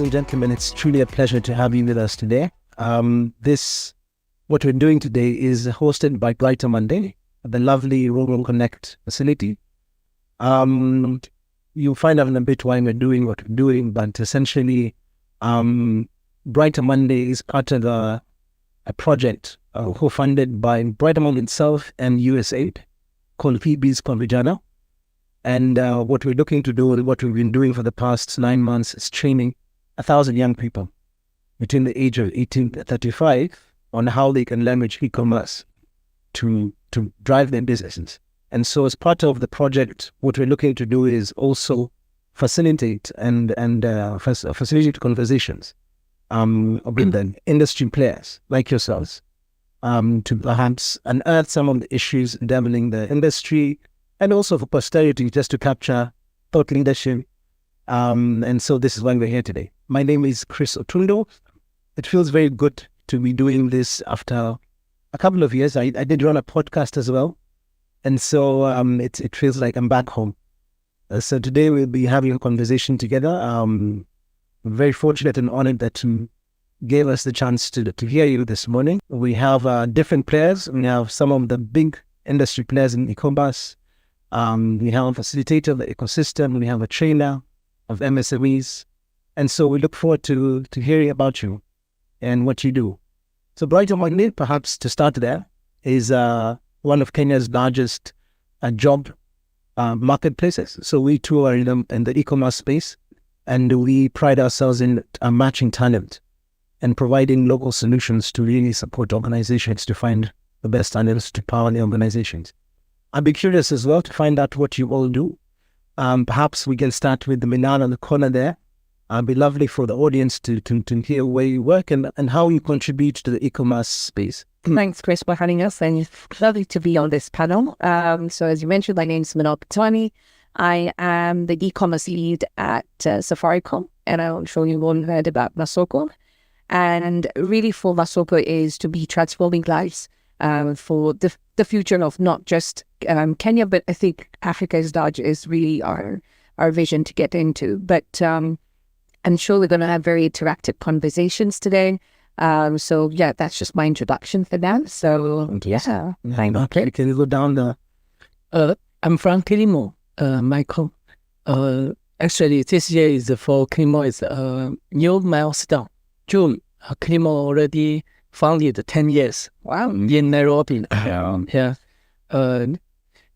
and gentlemen, it's truly a pleasure to have you with us today. What we're doing today is hosted by BrighterMonday, the lovely Rural Connect facility. You'll find out in a bit why we're doing what we're doing, but essentially, BrighterMonday is part of a project co-funded by BrighterMonday itself and USAID called PB's Convijana. And what we're looking to do, what we've been doing for the past 9 months, is training 1,000 young people between the age of 18 to 35 on how they can leverage e-commerce to drive their businesses. And so as part of the project, what we're looking to do is also facilitate and facilitate conversations with the industry players like yourselves to perhaps unearth some of the issues endeavoring the industry, and also for posterity, just to capture thought leadership. And so this is why we're here today. My name is Chris Otundo. It feels very good to be doing this after a couple of years. I did run a podcast as well. And so it feels like I'm back home. So today we'll be having a conversation together. I'm very fortunate and honored that you gave us the chance to hear you this morning. We have different players. We have some of the big industry players in e-commerce. We have a facilitator of the ecosystem. We have a trainer of MSMEs. And so we look forward to hearing about you and what you do. So BrighterMonday, perhaps to start there, is one of Kenya's largest job marketplaces. So we too are in the e-commerce space, and we pride ourselves in matching talent and providing local solutions to really support organizations to find the best talents to power the organizations. I'd be curious as well to find out what you all do. Perhaps we can start with the Minal on the corner there. It'd be lovely for the audience to hear where you work and how you contribute to the e-commerce space. Thanks, Chris, for having us, and it's lovely to be on this panel. So as you mentioned, my name is Minal Pattani. I am the e-commerce lead at Safaricom, and I'm sure you've all heard about Masoko. And really for Masoko is to be transforming lives for the future of not just Kenya, but I think Africa is large is really our vision to get into. But I'm sure we're going to have very interactive conversations today. So yeah, that's just my introduction for now. So yeah, okay. Can you go down the? I'm from Kilimall, Michael. Actually, this year is for Kilimall is a new milestone. June, Kilimall already founded 10 years. Wow. In Nairobi. Yeah.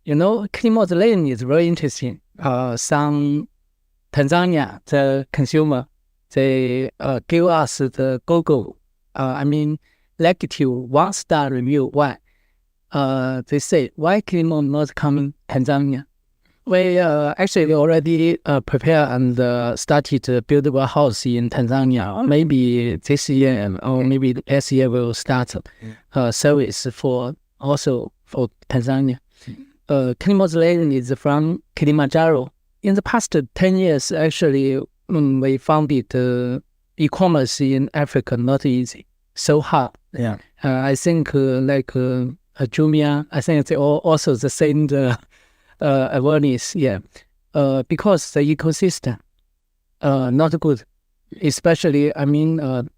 Kilimall's lane is very interesting. Some Tanzania, the consumer, they give us the go-go. Negative 1-star review. Why? They say, why Kilimall not coming Tanzania? We actually already prepare and started to build a house in Tanzania. Maybe this year or maybe next year we'll start service for Tanzania. Kilimall's lane is from Kilimanjaro. In the past 10 years, actually, we founded e-commerce in Africa not easy, so hard. Yeah. I think Jumia, I think they all also the same awareness. Yeah, because the ecosystem not good, especially 10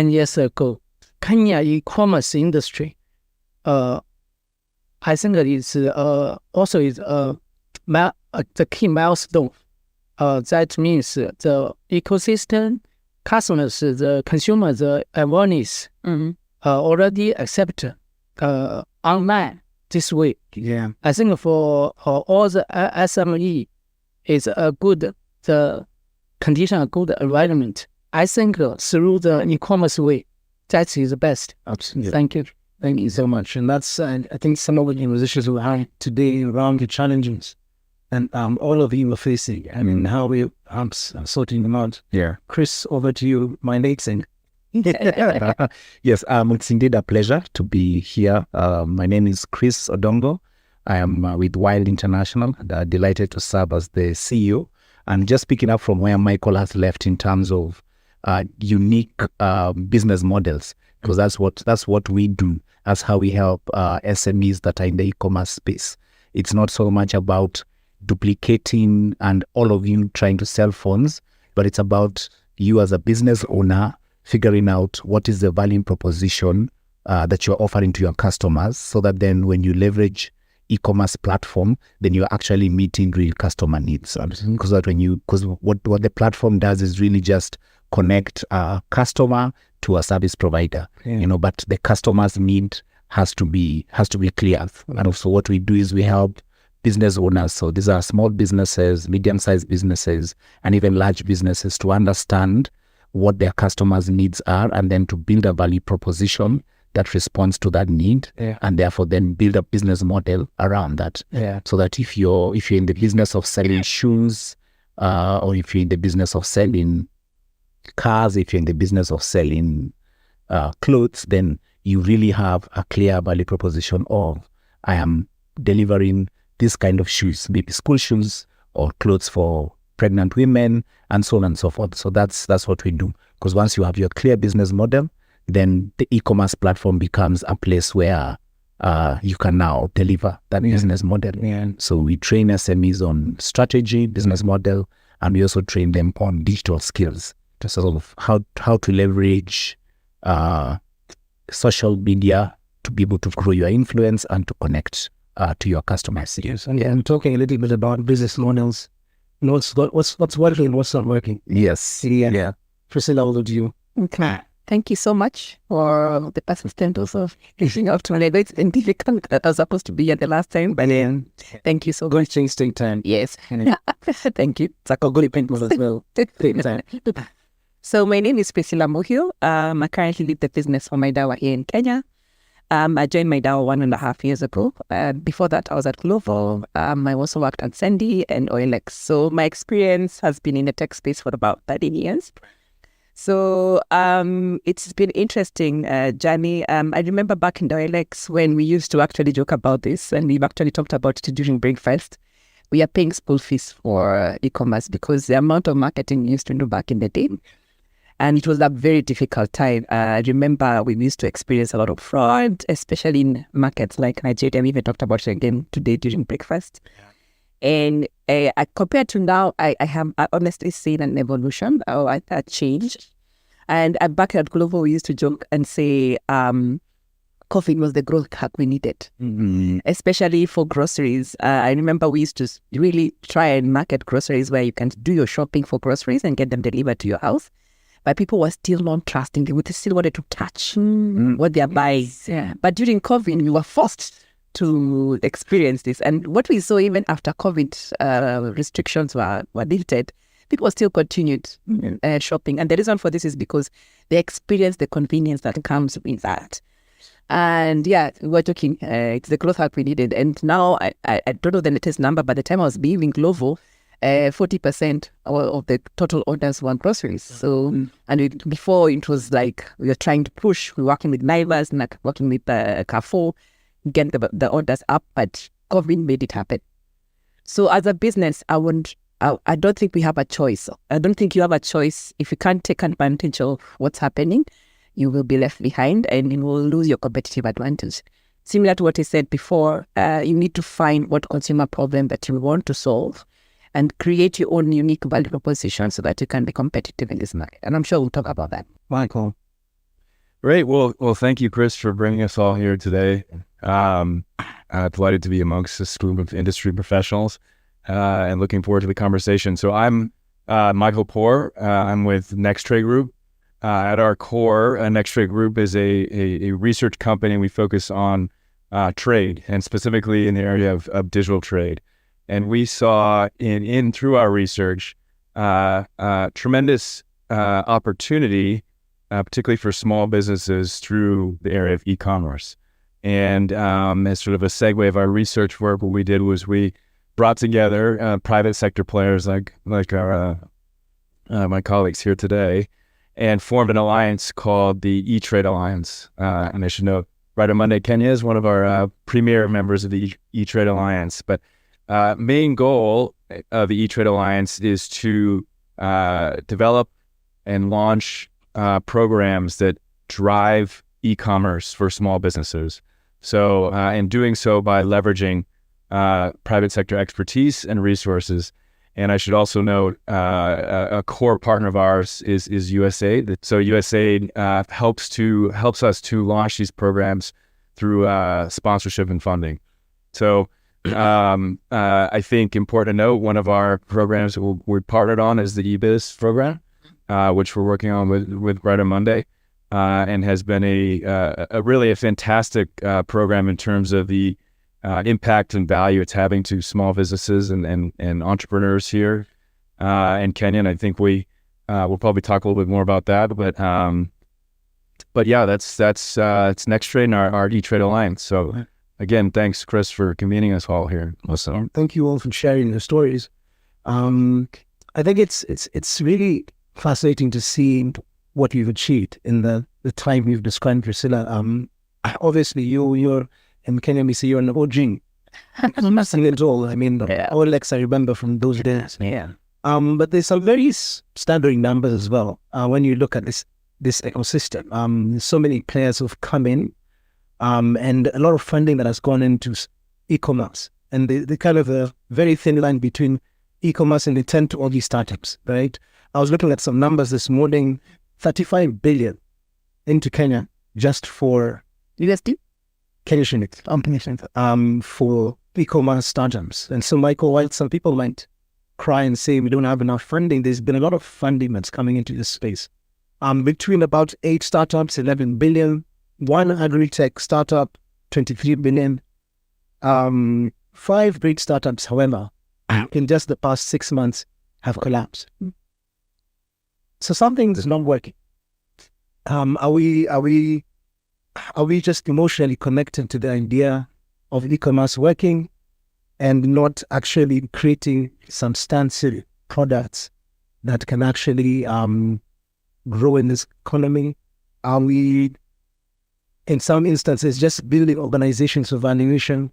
years ago, Kenya e-commerce industry. I think it is also is the key milestone. That means the ecosystem, customers, the consumers, the awareness already accept online this way. Yeah, I think for all the SME, it's a good the condition, a good environment. I think through the e-commerce way, that is the best. Absolutely. Thank you. Thank you so much. And that's I think some of the conversations we have today around the challenges and all of you are facing. How we sorting them out. Yeah. Chris, over to you. My next thing. Yes, it's indeed a pleasure to be here. My name is Chris Odongo. I am with Wylde International, delighted to serve as the CEO. And just picking up from where Michael has left in terms of unique business models, because that's what we do. That's how we help SMEs that are in the e-commerce space. It's not so much about duplicating and all of you trying to sell phones, but it's about you as a business owner figuring out what is the value proposition that you're offering to your customers, so that then when you leverage e-commerce platform, then you're actually meeting real customer needs. Because what the platform does is really just connect a customer to a service provider, but the customer's need has to be clear. And also what we do is we help business owners, so these are small businesses, medium-sized businesses, and even large businesses, to understand what their customers' needs are, and then to build a value proposition that responds to that need, and therefore then build a business model around that. So that if you're in the business of selling shoes, or if you're in the business of selling cars, if you're in the business of selling clothes, then you really have a clear value proposition of, I am delivering this kind of shoes, maybe school shoes or clothes for pregnant women, and so on and so forth. So that's what we do. Because once you have your clear business model, then the e-commerce platform becomes a place where you can now deliver that business model. So we train SMEs on strategy, business model, and we also train them on digital skills, to sort of how to leverage social media to be able to grow your influence and to connect to your customers. Yes, and talking a little bit about business models. What's working and what's not working. Yes. Yeah. Priscilla, over to you. Okay. Thank you so much for the persistent also reaching out to me. It's been difficult. I was supposed to be here the last time, but thank you so much. Going to change take time. Yes. Thank you. It's like a good event as well. So my name is Priscilla Muhiu. I currently lead the business for MYDAWA here in Kenya. I joined MYDAWA 1.5 years ago. Before that, I was at Glovo. I also worked at Sandy and OLX. So my experience has been in the tech space for about 13 years. So it's been interesting journey. I remember back in the OLX when we used to actually joke about this, and we've actually talked about it during breakfast. We are paying school fees for e-commerce because the amount of marketing we used to do back in the day. And it was a very difficult time. I remember we used to experience a lot of fraud, especially in markets like Nigeria. We even talked about it again today during breakfast. And compared to now, I honestly seen an evolution, or a change. And back at Glovo, we used to joke and say COVID was the growth hack we needed, especially for groceries. I remember we used to really try and market groceries where you can do your shopping for groceries and get them delivered to your house. But people were still not trusting. They still wanted to touch what they're buying. But during COVID, we were forced to experience this. And what we saw even after COVID restrictions were lifted, people still continued shopping. And the reason for this is because they experienced the convenience that comes with that. And we were talking, it's the growth hack we needed. And now, I don't know the latest number, but the time I was leaving Glovo, 40% of the total orders were groceries. So, before it was like we were trying to push, we were working with Naivas, working with Carrefour, get the orders up, but COVID made it happen. So as a business, I don't think we have a choice. I don't think you have a choice. If you can't take advantage of what's happening, you will be left behind and you will lose your competitive advantage. Similar to what I said before, you need to find what consumer problem that you want to solve and create your own unique value proposition so that you can be competitive in this market. And I'm sure we'll talk about that. Michael. Great. Well, thank you, Chris, for bringing us all here today. Delighted to be amongst this group of industry professionals and looking forward to the conversation. So I'm Michael Poor. I'm with NextTrade Group. At our core, NextTrade Group is a research company. We focus on trade, and specifically in the area of digital trade. And we saw through our research tremendous opportunity, particularly for small businesses through the area of e-commerce. And as sort of a segue of our research work, what we did was we brought together private sector players like our my colleagues here today, and formed an alliance called the eTrade Alliance. And I should note, BrighterMonday Kenya is one of our premier members of the eTrade Alliance. But main goal of the eTrade Alliance is to develop and launch programs that drive e-commerce for small businesses. So in doing so by leveraging private sector expertise and resources. And I should also note a core partner of ours is USAID. So USAID helps us to launch these programs through sponsorship and funding. So I think important to note, one of our programs we're partnered on is the eBiz program, which we're working on with BrighterMonday, and has been a really fantastic program in terms of the impact and value it's having to small businesses and entrepreneurs here in Kenya. And I think we'll probably talk a little bit more about that. But yeah, that's NextTrade and our eTrade Alliance. So again, thanks, Chris, for convening us all here. Awesome. Thank you all for sharing your stories. I think it's really fascinating to see what you've achieved in the time you've described, Priscilla. Obviously, you're in Kenya, we see you're an OG. Nothing at all. I mean, OLX, I remember from those days. Yeah. But there's some very staggering numbers as well. When you look at this ecosystem, so many players who've come in, and a lot of funding that has gone into e-commerce, and the kind of a very thin line between e-commerce and the tend to all these startups, right? I was looking at some numbers this morning, 35 billion into Kenya just for USD? Kenya shillings, for e-commerce startups. And so, Michael, while some people might cry and say we don't have enough funding, there's been a lot of funding that's coming into this space. Between about 8 startups, 11 billion, one agri-tech startup, 23 billion, 5 great startups, however, in just the past 6 months have collapsed. So something's not working. Are we just emotionally connected to the idea of e-commerce working and not actually creating substantial products that can actually grow in this economy? Are we, in some instances, just building organizations of valuation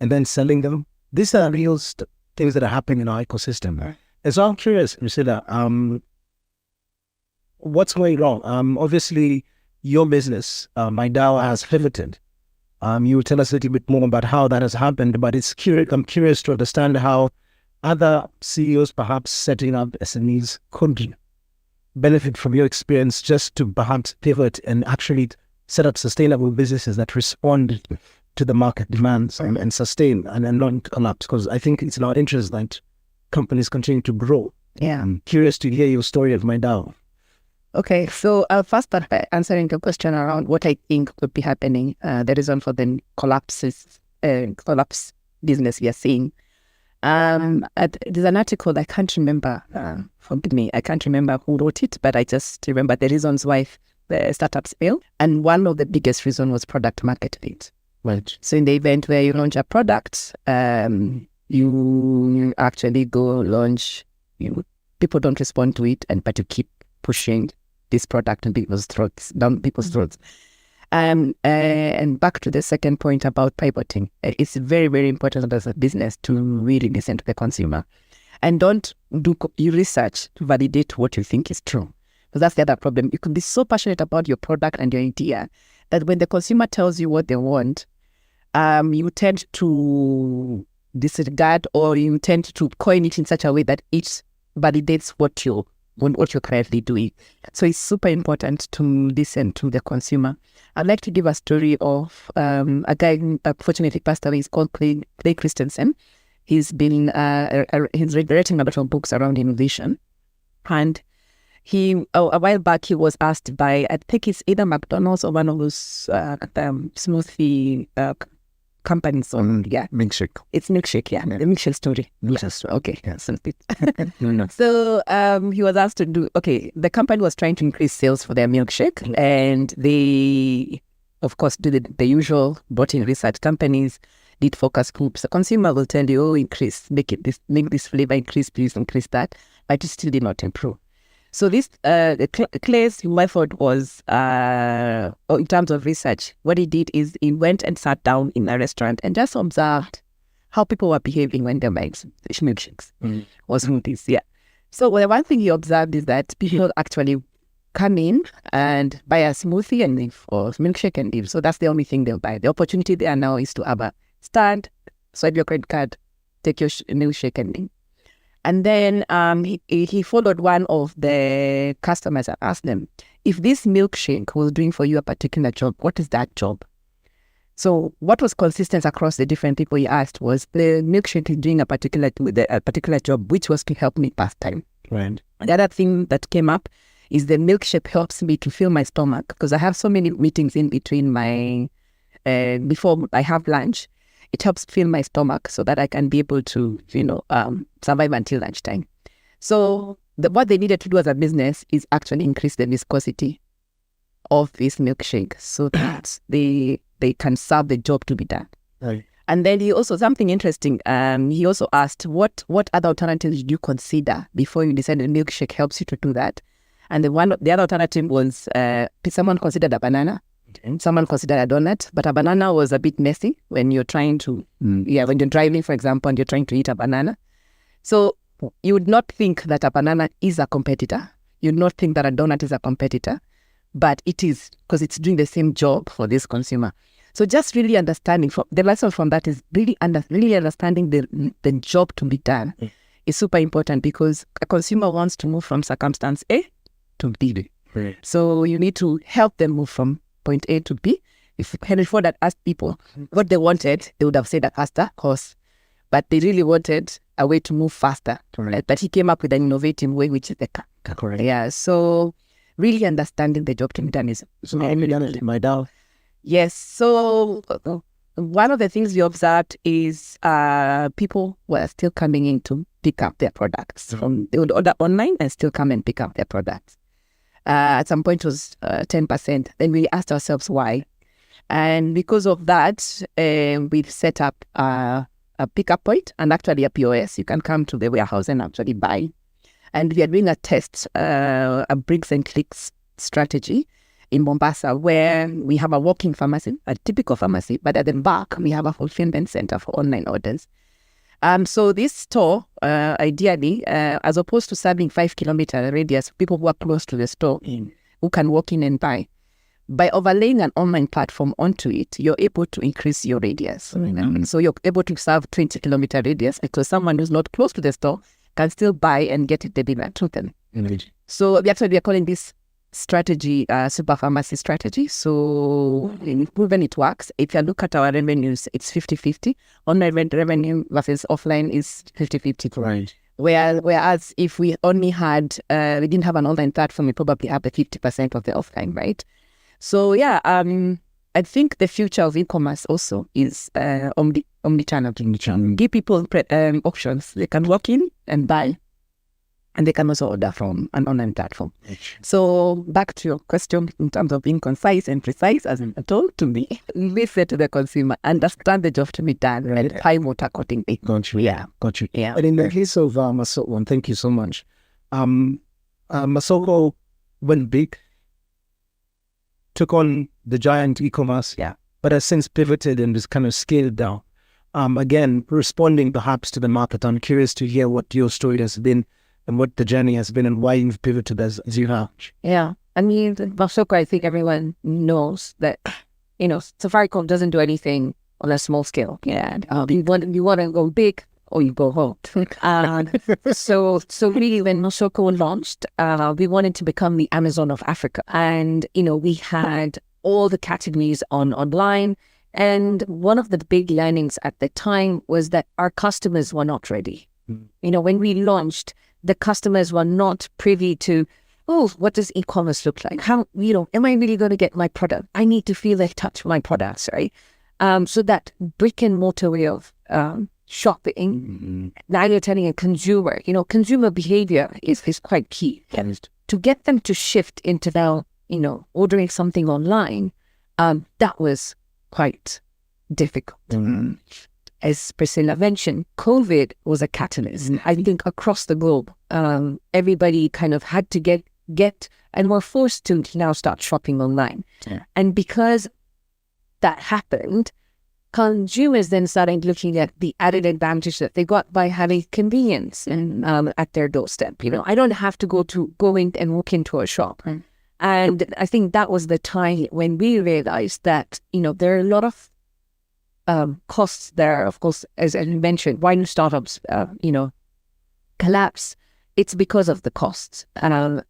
and then selling them? These are real things that are happening in our ecosystem. And so I'm curious, Priscilla, what's going wrong? Obviously, your business, MYDAWA, has pivoted. You will tell us a little bit more about how that has happened, but I'm curious to understand how other CEOs perhaps setting up SMEs could benefit from your experience just to perhaps pivot and actually set up sustainable businesses that respond to the market demands and sustain and not collapse, because I think it's in our interest that companies continue to grow. Yeah. I'm curious to hear your story of MYDAWA. Okay, so I'll first start by answering the question around what I think could be happening, the reason for the collapse business we are seeing. There's an article, I can't remember, forgive me, I can't remember who wrote it, but I just remember the reasons why the startups failed. And one of the biggest reasons was product market fit. Right. So in the event where you launch a product, you actually go launch, people don't respond to it, but you keep pushing this product down people's throats. And back to the second point about pivoting. It's very, very important as a business to really listen to the consumer. And don't do your research to validate what you think is true. Because that's the other problem. You could be so passionate about your product and your idea that when the consumer tells you what they want, you tend to disregard, or you tend to coin it in such a way that it validates what you're currently doing. So it's super important to listen to the consumer. I'd like to give a story of a guy who unfortunately passed away. He's called Clay Christensen. He's been he's writing a lot of books around innovation. And he, a while back, he was asked by, I think it's either McDonald's or one of those smoothie companies on, Milkshake. It's milkshake, the milkshake story. Milkshake story. Okay. Yes. No. So he was asked to do, the company was trying to increase sales for their milkshake, and they, of course, did the usual, brought in research companies, did focus groups. The consumer will tell you, make this flavor increase, please increase that, but it still did not improve. So this, Clay's method was, in terms of research, what he did is he went and sat down in a restaurant and just observed how people were behaving when they made milkshakes or smoothies. So the one thing he observed is that people actually come in and buy a smoothie and leave, or milkshake and leave. So that's the only thing they'll buy. The opportunity there now is to have a stand, swipe your credit card, take your milkshake and leave. And then he followed one of the customers and asked them, if this milkshake was doing for you a particular job, what is that job? So what was consistent across the different people he asked was the milkshake is doing a particular job, which was to help me pass time. Right. The other thing that came up is the milkshake helps me to fill my stomach because I have so many meetings in between my, before I have lunch. It helps fill my stomach so that I can be able to, survive until lunchtime. So what they needed to do as a business is actually increase the viscosity of this milkshake so that they can serve the job to be done. Right. And then he also, something interesting, he also asked, what other alternatives did you consider before you decided milkshake helps you to do that? And the other alternative was someone considered a banana. Someone considered a donut, but a banana was a bit messy when you're trying to, when you're driving, for example, and you're trying to eat a banana. So you would not think that a banana is a competitor. You would not think that a donut is a competitor, but it is because it's doing the same job for this consumer. So just really understanding, the lesson from that is really understanding the job to be done is super important because a consumer wants to move from circumstance A to B. Right. So you need to help them move from point A to B. If Henry Ford had asked people what they wanted, they would have said a faster course. But they really wanted a way to move faster. Correct. But he came up with an innovative way, which is the car. Correct. Yeah, so really understanding the job to be done is... So MYDAWA. Yes, so one of the things we observed is people were still coming in to pick up their products. They would order online and still come and pick up their products. At some point it was 10%. Then we asked ourselves why. And because of that, we've set up a pickup point and actually a POS. You can come to the warehouse and actually buy. And we are doing a test, a bricks and clicks strategy in Mombasa, where we have a walk-in pharmacy, a typical pharmacy, but at the back, we have a fulfillment center for online orders. So this store, ideally, as opposed to serving 5-kilometer radius, people who are close to the store who can walk in and buy, by overlaying an online platform onto it, you're able to increase your radius. So you're able to serve 20-kilometer radius because someone who's not close to the store can still buy and get it delivered to them. So we are calling this strategy, super pharmacy strategy. So we've proven it works. If you look at our revenues, it's 50-50. Online revenue versus offline is 50-50. Right. Whereas if we only had, we didn't have an online platform, we probably have the 50% of the offline, right? So yeah, I think the future of e-commerce also is omnichannel. Give people options. They can walk in and buy. And they can also order from an online platform. So back to your question in terms of being concise and precise, as I told to me, listen to the consumer, understand the job to be done, and time what accordingly. Got you. Yeah. Got you. Yeah. But in the case of Masoko, and thank you so much. Masoko went big, took on the giant e-commerce, but has since pivoted and is kind of scaled down. Again, responding perhaps to the market, I'm curious to hear what your story has been and what the journey has been and why you've pivoted as you have. Yeah. I mean, Masoko, I think everyone knows that, Safaricom doesn't do anything on a small scale. Yeah. You want to go big or you go home. So really when Masoko launched, we wanted to become the Amazon of Africa. And, we had all the categories online. And one of the big learnings at the time was that our customers were not ready. When we launched, the customers were not privy to, what does e-commerce look like? How, am I really going to get my product? I need to feel the touch of my products, right? So that brick and mortar way of shopping, now you're telling a consumer, consumer behavior is quite key. To get them to shift into now, ordering something online, that was quite difficult. As Priscilla mentioned, COVID was a catalyst. I think across the globe, everybody kind of had to get and were forced to now start shopping online. And because that happened, consumers then started looking at the added advantage that they got by having convenience and at their doorstep. I don't have to go in and walk into a shop. And I think that was the time when we realized that, there are a lot of costs there. Of course, as you mentioned, why do startups, collapse, it's because of the costs,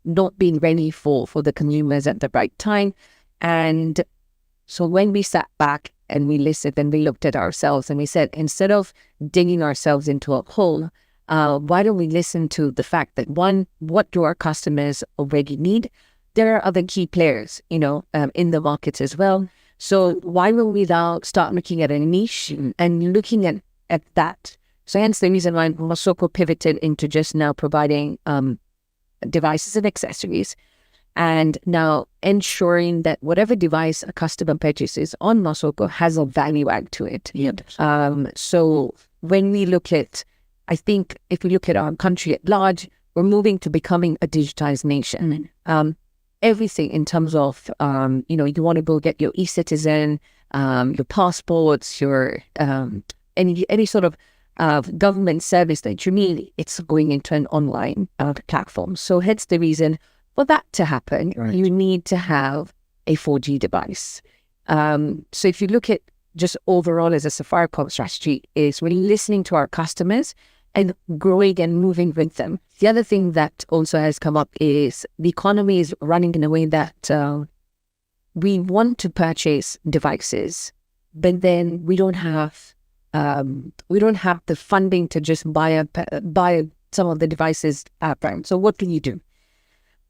not being ready for the consumers at the right time. And so when we sat back and we listened and we looked at ourselves and we said, instead of digging ourselves into a hole, why don't we listen to the fact that, one, what do our customers already need? There are other key players, in the markets as well. So why will we now start looking at a niche and looking at that? So hence the reason why Masoko pivoted into just now providing devices and accessories, and now ensuring that whatever device a customer purchases on Masoko has a value add to it. So when we look at, I think if we look at our country at large, we're moving to becoming a digitized nation. Everything in terms of, you want to go get your e-citizen, your passports, your any sort of government service that you need, it's going into an online platform. So hence the reason for that to happen, you need to have a 4G device. So if you look at just overall as a Safaricom strategy, is we're listening to our customers and growing and moving with them. The other thing that also has come up is the economy is running in a way that we want to purchase devices, but then we don't have the funding to just buy some of the devices outright. So what can you do?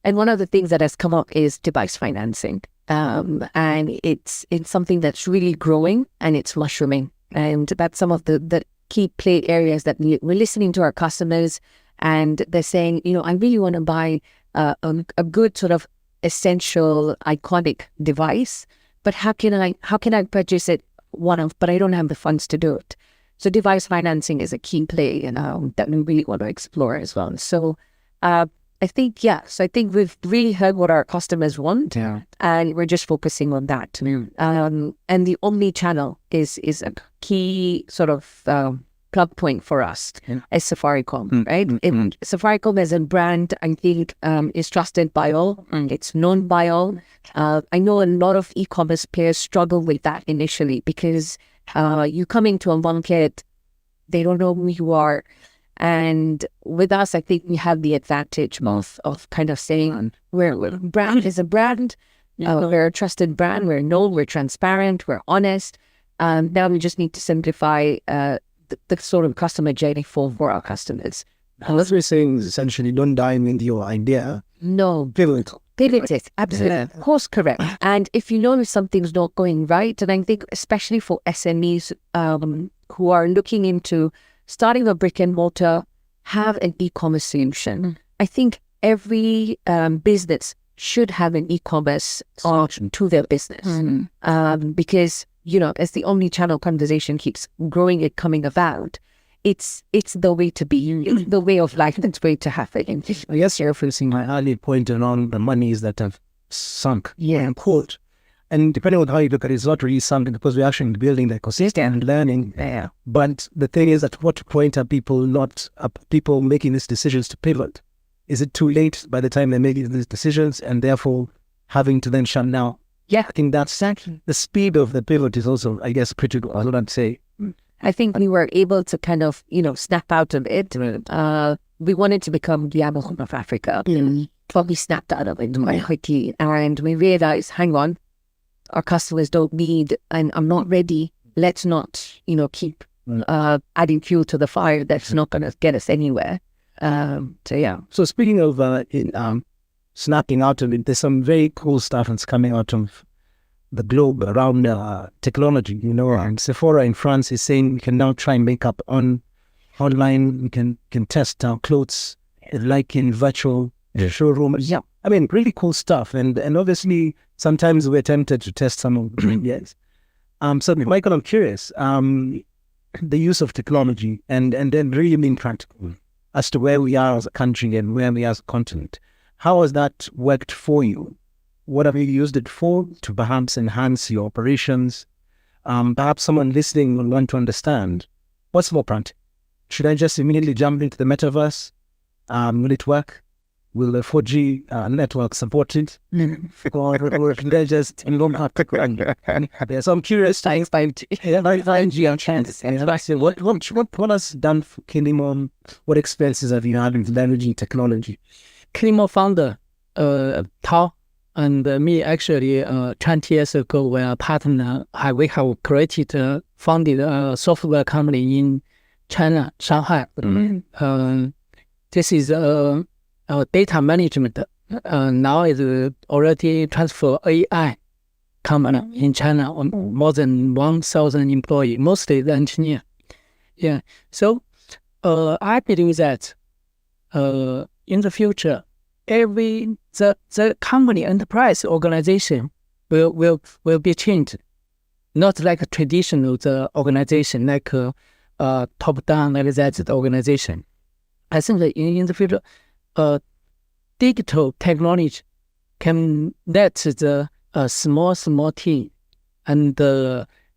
And one of the things that has come up is device financing, and it's something that's really growing and it's mushrooming, and that's some of the key play areas that we're listening to our customers, and they're saying, I really want to buy a good sort of essential, iconic device, but how can I purchase it but I don't have the funds to do it. So device financing is a key play, that we really want to explore as well. So I think we've really heard what our customers want, and we're just focusing on that. And the Omnichannel is a key sort of plug point for us as Safaricom, right? Safaricom as a brand, I think, is trusted by all. It's known by all. I know a lot of e-commerce players struggle with that initially because you come into a market, they don't know who you are. And with us, I think we have the advantage of kind of saying we're a brand is a brand. We're a trusted brand. We're known. We're transparent. We're honest. Now we just need to simplify the sort of customer journey for our customers. And what we're saying is essentially don't dive into your idea. No. Pivot it. Absolutely. Of course, correct. And if you know something's not going right, and I think especially for SMEs who are looking into starting a brick and mortar, have an e-commerce solution. I think every business should have an e-commerce option to their business. Because, as the omni-channel conversation keeps growing and coming about, it's the way to be, it's the way of life, it's the way to have it. I guess you're referencing my earlier point around the monies that have sunk and poured. And depending on how you look at it, it's not really sunk because we're actually building the ecosystem and learning. But the thing is, at what point are people making these decisions to pivot? Is it too late by the time they're making these decisions and therefore having to then shut down? I think that's the speed of the pivot is also, I guess, critical. I would say. I think we were able to kind of, snap out of it. We wanted to become the Amazon of Africa. But we snapped out of it quickly. And we realized, hang on, our customers don't need, and I'm not ready. Let's not, keep adding fuel to the fire. That's not going to get us anywhere. So speaking of snapping out of it, there's some very cool stuff that's coming out of the globe around technology. And Sephora in France is saying we can now try and make up online. We can test our clothes like in virtual showrooms. I mean, really cool stuff. And obviously, sometimes we're tempted to test some of the ideas. So, Michael, I'm curious, the use of technology and then really being practical as to where we are as a country and where we are as a continent. How has that worked for you? What have you used it for to perhaps enhance your operations? Perhaps someone listening will want to understand, what's more practical? Should I just immediately jump into the metaverse? Will it work? will the 4G network support it? Or can they just don't have to so I'm curious. 5G on chance. And I said, what has done for Kilimall? What experiences have you had with leveraging technology? Kilimall founder, Tao, and me actually 20 years ago, we are partner. We have founded a software company in China, Shanghai. This is data management. Now is already transfer AI company in China, more than 1,000 employees, mostly the engineer. Yeah. So I believe that in the future, the company enterprise organization will be changed, not like a traditional the organization like top down like that the organization. I think that in the future, digital technology can let the small team, and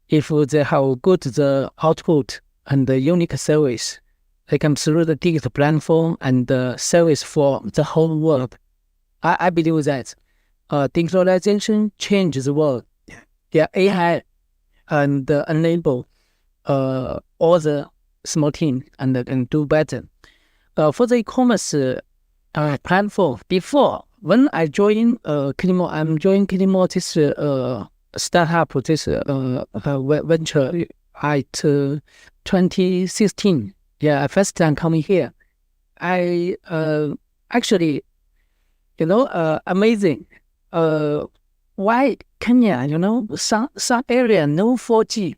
if they have good the output and the unique service, they can through the digital platform and the service for the whole world. I believe that digitalization changes the world. Yeah, AI and enable all the small team and do better. For the e-commerce platform, before when I joined Kilimall, I'm joining Kilimall this startup, this venture at 2016. Yeah, first time coming here. I actually, amazing. Why Kenya, some area no 4G.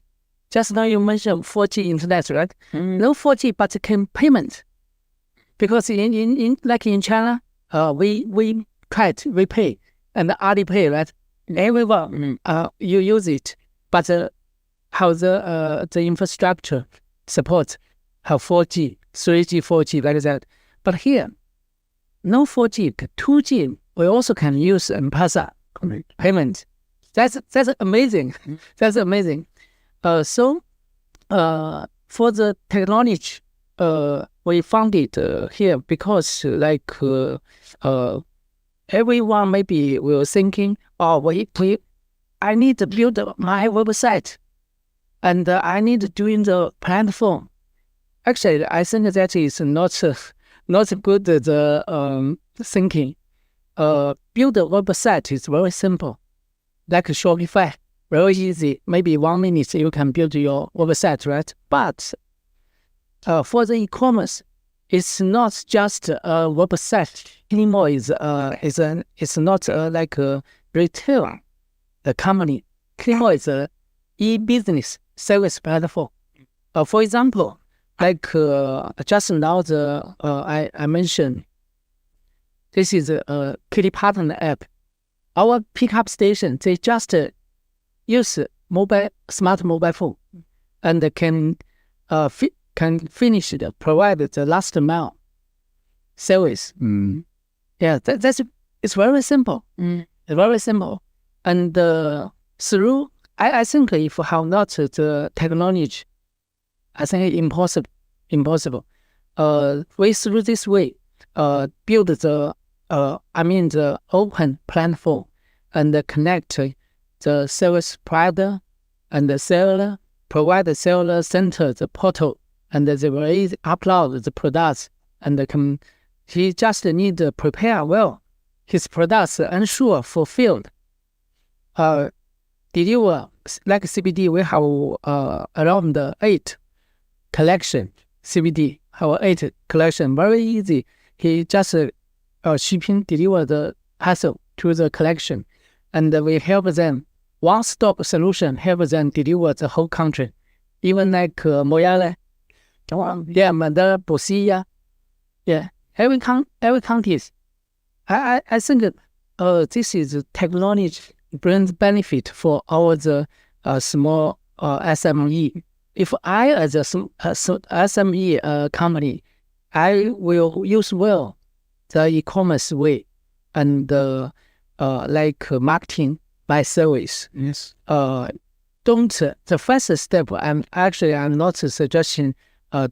Just now you mentioned 4G internet, right? No 4G, but can payment. Because in like in China, we pay and Alipay, right? Everyone you use it, but how the infrastructure support have 4G, 3G, 4G like that. But here, no 4G, 2G, we also can use M-Pesa payment. That's amazing. That's amazing. So for the technology, we found it here because everyone maybe will thinking, I need to build my website, and I need to do in the platform. Actually, I think that is not good thinking. Build a website is very simple, like Shopify, very easy. Maybe 1 minute you can build your website, right? But for the e-commerce, it's not just a website anymore. It's not like a retail company. Kilimall is a e-business service platform. For example, like just now I mentioned, this is a Kitty Partner app. Our pickup station, they just use smart mobile phone and can finish provide the last mile service. Yeah, it's very simple. It's very simple. And through, I think if have not the technology, I think it's impossible. We through this way build the open platform and connect the service provider and the seller, provide the seller center the portal, and they will upload the products, and he just need to prepare well his products, ensure fulfilled. Deliver like CBD, we have around 8 collection. CBD have 8 collection, very easy. He just shipping deliver the parcel to the collection, and we help them one-stop solution, help them deliver the whole country, even like Wylde, MYDAWA, Priscilla, every countries. I think this is technology brings benefit for all the small SME. If I as a SME company, I will use well the e-commerce way and like marketing by service. Yes. The first step, I'm not suggesting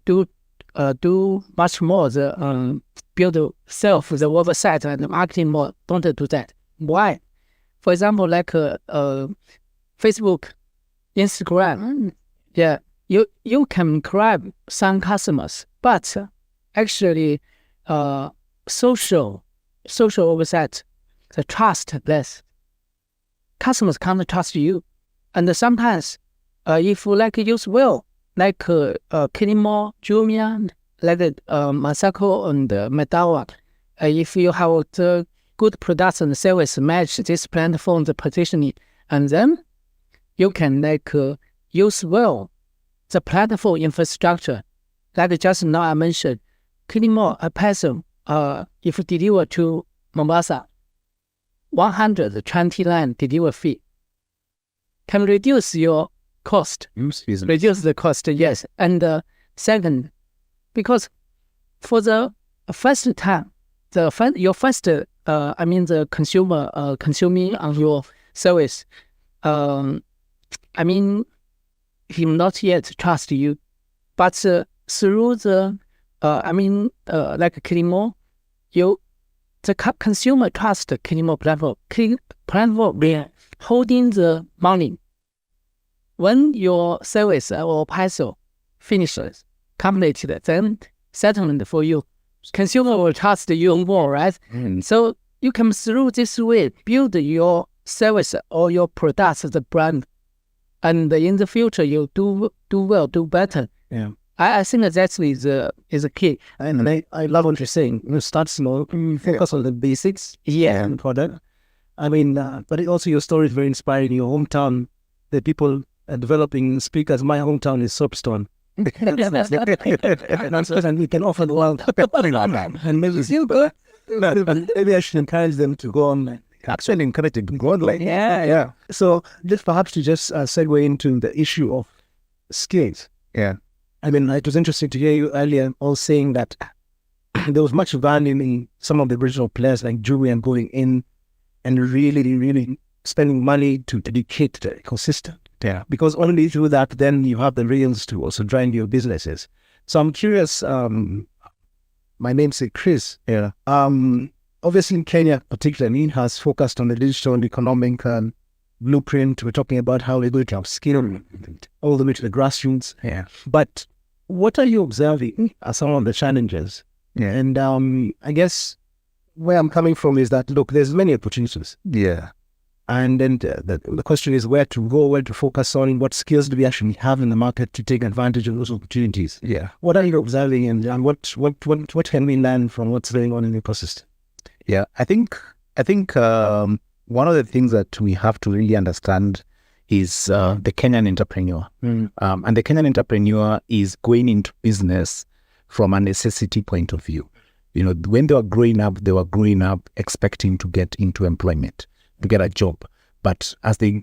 do much more the build self the website and marketing more. Don't do that. Why? For example, like Facebook, Instagram. Yeah, you can grab some customers, but actually, social website, the trust less. Customers can't trust you, and sometimes, if you like use well, like Kilimall, Jumia, like Masoko and MYDAWA, if you have the good products and service match this platform's positioning, and then you can like use well the platform infrastructure. Like just now I mentioned, Kilimall, a person, if deliver to Mombasa, 129 delivery fee can reduce your cost. Reduce the cost, yes. And second, because for the first time, the consumer consuming on your service, he not yet trust you, but through the like Kilimall, the consumer trust Kilimall platform. Platform will holding the money. When your service or parcel finishes, completed, then settlement for you. Consumer will trust you more, right? So you can through this way build your service or your products, the brand, and in the future you do well, do better. Yeah. I think that is a key. And I love what you're saying. You start small, focus on the basics. Yeah. And product. But also your story is very inspiring. Your hometown, the people are developing speakers. My hometown is Soapstone. And we can offer the world. And maybe I should encourage them to go on. Actually encourage them to go online. Yeah. So just perhaps to just segue into the issue of skills. Yeah. It was interesting to hear you earlier all saying that there was much value in some of the original players like Julian going in and really, really spending money to educate the ecosystem. Yeah. Because only through that, then you have the rails to also drive your businesses. So I'm curious, my name's Chris. Yeah. Obviously in Kenya particularly has focused on the digital and economic blueprint. We're talking about how we're going to upskill all the way to the grassroots. Yeah. But what are you observing as some of the challenges? Yeah. And I guess where I'm coming from is that, look, there's many opportunities. Yeah. And then the question is where to go, where to focus on, what skills do we actually have in the market to take advantage of those opportunities? Yeah. What are you observing, and what can we learn from what's going on in the ecosystem? Yeah, I think one of the things that we have to really understand is the Kenyan entrepreneur. And the Kenyan entrepreneur is going into business from a necessity point of view. When they were growing up expecting to get into employment, to get a job. But as they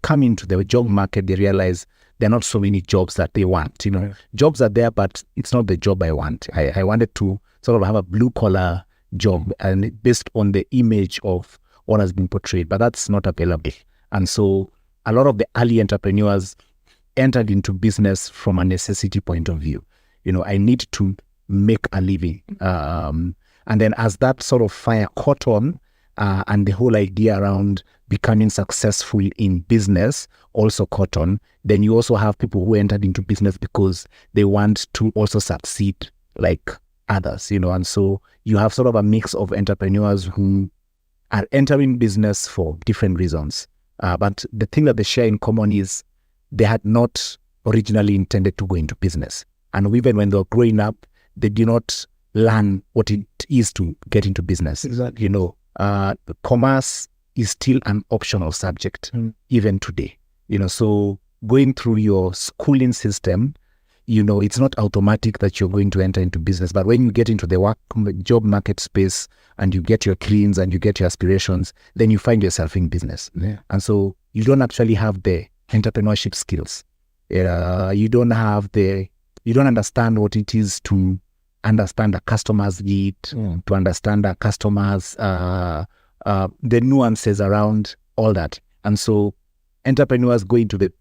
come into the job market, they realize there are not so many jobs that they want. Jobs are there, but it's not the job I want. I wanted to sort of have a blue collar job, and based on the image of what has been portrayed, but that's not available. And so a lot of the early entrepreneurs entered into business from a necessity point of view. I need to make a living. And then as that sort of fire caught on, and the whole idea around becoming successful in business also caught on, then you also have people who entered into business because they want to also succeed like others, and so you have sort of a mix of entrepreneurs who are entering business for different reasons. But the thing that they share in common is they had not originally intended to go into business. And even when they were growing up, they did not learn what it is to get into business. Exactly. Commerce is still an optional subject even today. So going through your schooling system, it's not automatic that you're going to enter into business. But when you get into the job market space and you get your cleans and you get your aspirations, then you find yourself in business. Yeah. And so you don't actually have the entrepreneurship skills. You don't understand what it is to understand a customer's need, to understand a customer's, the nuances around all that. And so entrepreneurs go into the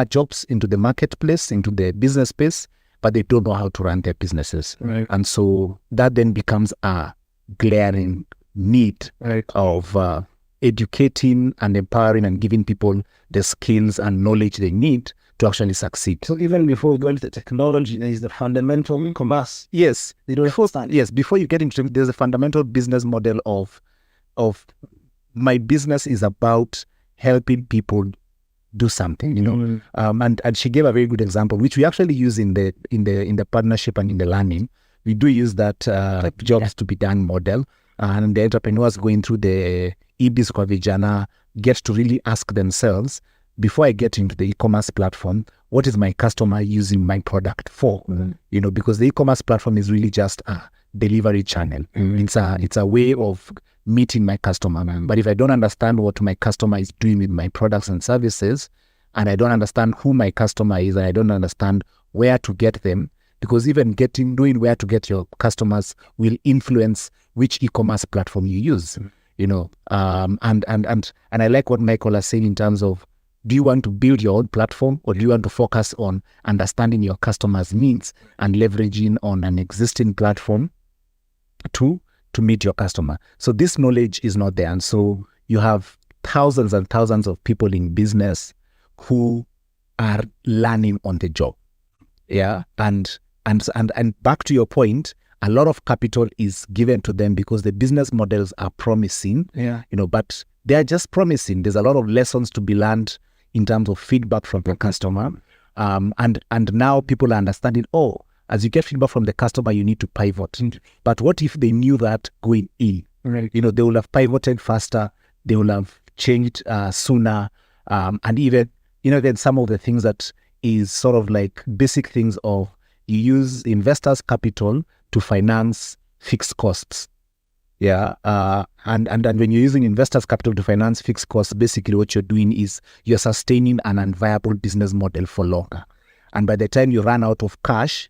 jobs, into the marketplace, into the business space, but they don't know how to run their businesses. Right. And so that then becomes a glaring need of educating and empowering and giving people the skills and knowledge they need to actually succeed. So even before going to the technology, there is the fundamental commerce. Yes. They don't understand. Yes. Before you get into it, there's a fundamental business model of my business is about helping people do something, you know. And she gave a very good example, which we actually use in the partnership and in the learning. We do use that jobs to be done model, and the entrepreneurs going through the EBIS kwa vijana get to really ask themselves, before I get into the e-commerce platform, what is my customer using my product for? You know, because the e-commerce platform is really just a delivery channel. It's a way of meeting my customer. But if I don't understand what my customer is doing with my products and services, and I don't understand who my customer is, and I don't understand where to get them, because even knowing where to get your customers will influence which e-commerce platform you use. You know, and I like what Michael is saying in terms of, do you want to build your own platform, or do you want to focus on understanding your customers' needs and leveraging on an existing platform to meet your customer? So this knowledge is not there. And so you have thousands and thousands of people in business who are learning on the job. Yeah. And back to your point, a lot of capital is given to them because the business models are promising, you know, but they are just promising. There's a lot of lessons to be learned in terms of feedback from the customer. And now people are understanding, as you get feedback from the customer, you need to pivot. But what if they knew that going in? Right. You know, they will have pivoted faster. They will have changed sooner. And even, you know, then some of the things that is sort of like basic things of, you use investors' capital to finance fixed costs. Yeah. And when you're using investors' capital to finance fixed costs, basically what you're doing is you're sustaining an unviable business model for longer. And by the time you run out of cash,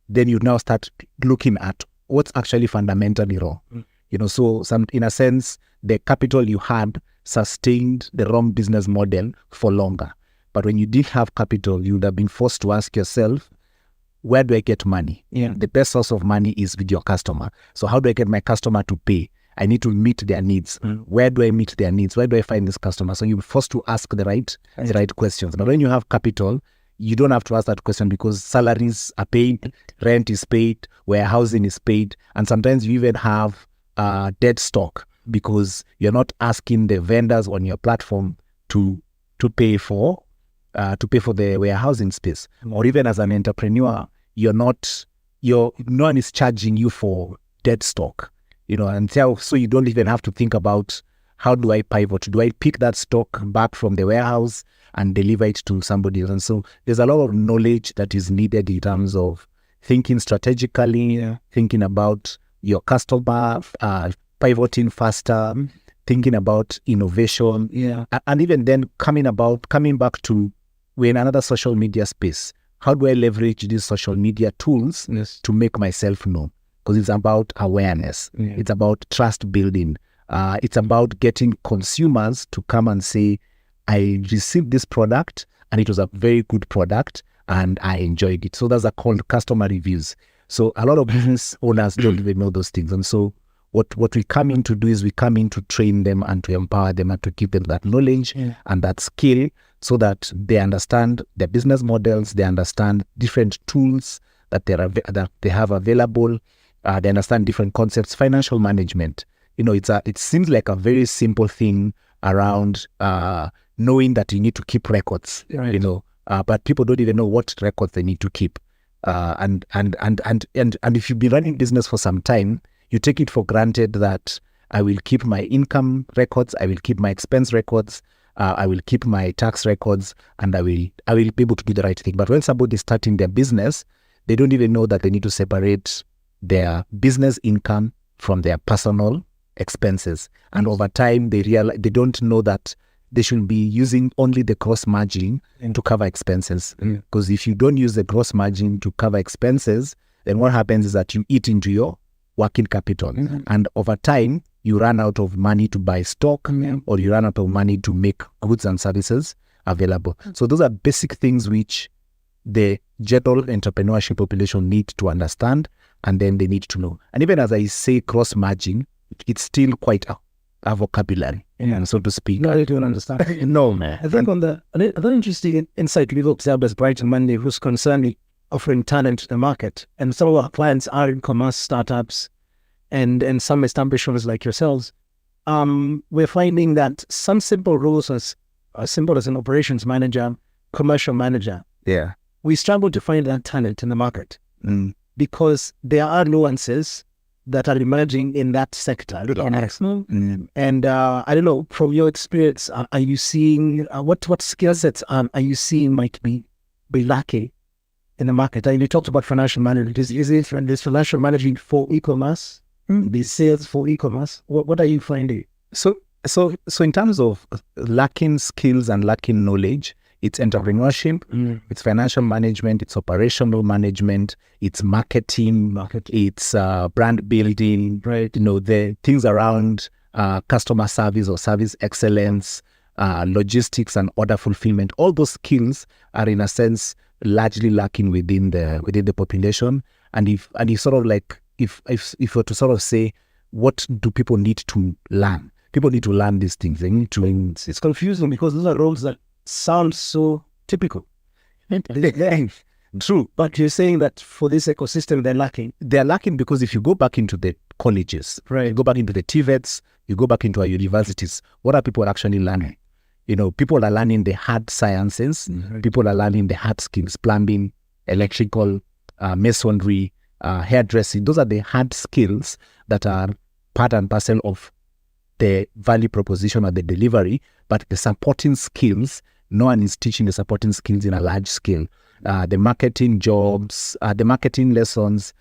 then you now start looking at what's actually fundamentally wrong. You know, so in a sense, the capital you had sustained the wrong business model for longer. But when you didn't have capital, you would have been forced to ask yourself, where do I get money? Yeah. The best source of money is with your customer. So how do I get my customer to pay? I need to meet their needs. Where do I meet their needs? Where do I find this customer? So you're forced to ask the right questions. But when you have capital, you don't have to ask that question because salaries are paid, rent is paid, warehousing is paid, and sometimes you even have dead stock because you're not asking the vendors on your platform to pay for the warehousing space. Or even as an entrepreneur, no one is charging you for dead stock, you know, and so you don't even have to think about, how do I pivot? Do I pick that stock back from the warehouse and deliver it to somebody else? And so there's a lot of knowledge that is needed in terms of thinking strategically, thinking about your customer, pivoting faster, thinking about innovation, and even then coming back to, we're in another social media space. How do I leverage these social media tools to make myself known? Because it's about awareness. It's about trust building. It's about getting consumers to come and say, I received this product and it was a very good product and I enjoyed it. So those are called customer reviews. So a lot of business owners don't even know those things. And so what we come in to do is we come in to train them and to empower them and to give them that knowledge and that skill so that they understand their business models, they understand different tools that they have available, they understand different concepts, financial management. You know, it seems like a very simple thing around knowing that you need to keep records, you know, but people don't even know what records they need to keep. And if you've been running business for some time, you take it for granted that I will keep my income records, I will keep my expense records, I will keep my tax records, and I will be able to do the right thing. But when somebody is starting their business, they don't even know that they need to separate their business income from their personal expenses. And over time, they don't know that they should be using only the gross margin to cover expenses. Because if you don't use the gross margin to cover expenses, then what happens is that you eat into your working capital. And over time, you run out of money to buy stock or you run out of money to make goods and services available. So those are basic things which the general entrepreneurship population need to understand, and then they need to know. And even as I say cross-merging, it's still quite a vocabulary, so to speak. No, I don't understand. No, man. I think on the another interesting insight we've observed as BrighterMonday, who's concerned offering talent to the market, and some of our clients are e-commerce startups and some establishments like yourselves. We're finding that some simple roles as simple as an operations manager, commercial manager, we struggle to find that talent in the market because there are nuances that are emerging in that sector. And I don't know, from your experience, are you seeing what skill sets are you seeing might be lacking in the market? You talked about financial management. Is it financial management for e-commerce? The sales for e-commerce? What are you finding? So in terms of lacking skills and lacking knowledge, it's entrepreneurship, it's financial management, it's operational management, it's marketing, it's brand building, right? The things around customer service or service excellence, logistics and order fulfillment. All those skills are in a sense largely lacking within the population. And if sort of like if we're to sort of say, what do people need to learn? People need to learn these things. They need to. It's confusing because those are roles that sound so typical. True. But you're saying that for this ecosystem, they're lacking. They're lacking because if you go back into the colleges, you go back into the TVETs, you go back into our universities, what are people actually learning? People are learning the hard sciences. People are learning the hard skills, plumbing, electrical, masonry, hairdressing. Those are the hard skills that are part and parcel of the value proposition or the delivery, but the supporting skills, no one is teaching the supporting skills in a large scale. The marketing jobs, the marketing lessons,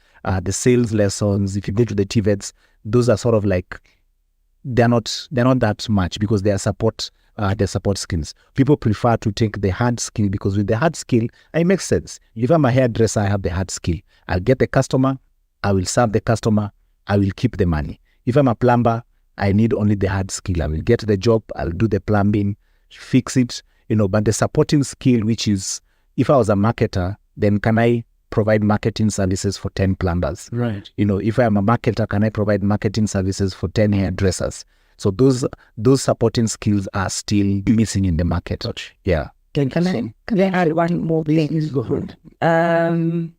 the sales lessons, if you go to the TVETs, those are sort of like, they're not that much because they are support skills. People prefer to take the hard skill because with the hard skill, it makes sense. If I'm a hairdresser, I have the hard skill. I'll get the customer, I will serve the customer, I will keep the money. If I'm a plumber, I need only the hard skill. I will get the job, I'll do the plumbing, fix it, but the supporting skill, which is, if I was a marketer, then can I provide marketing services for 10 plumbers? Right. If I am a marketer, can I provide marketing services for 10 hairdressers? So those supporting skills are still missing in the market. Yeah. Can I add one more thing? Go ahead.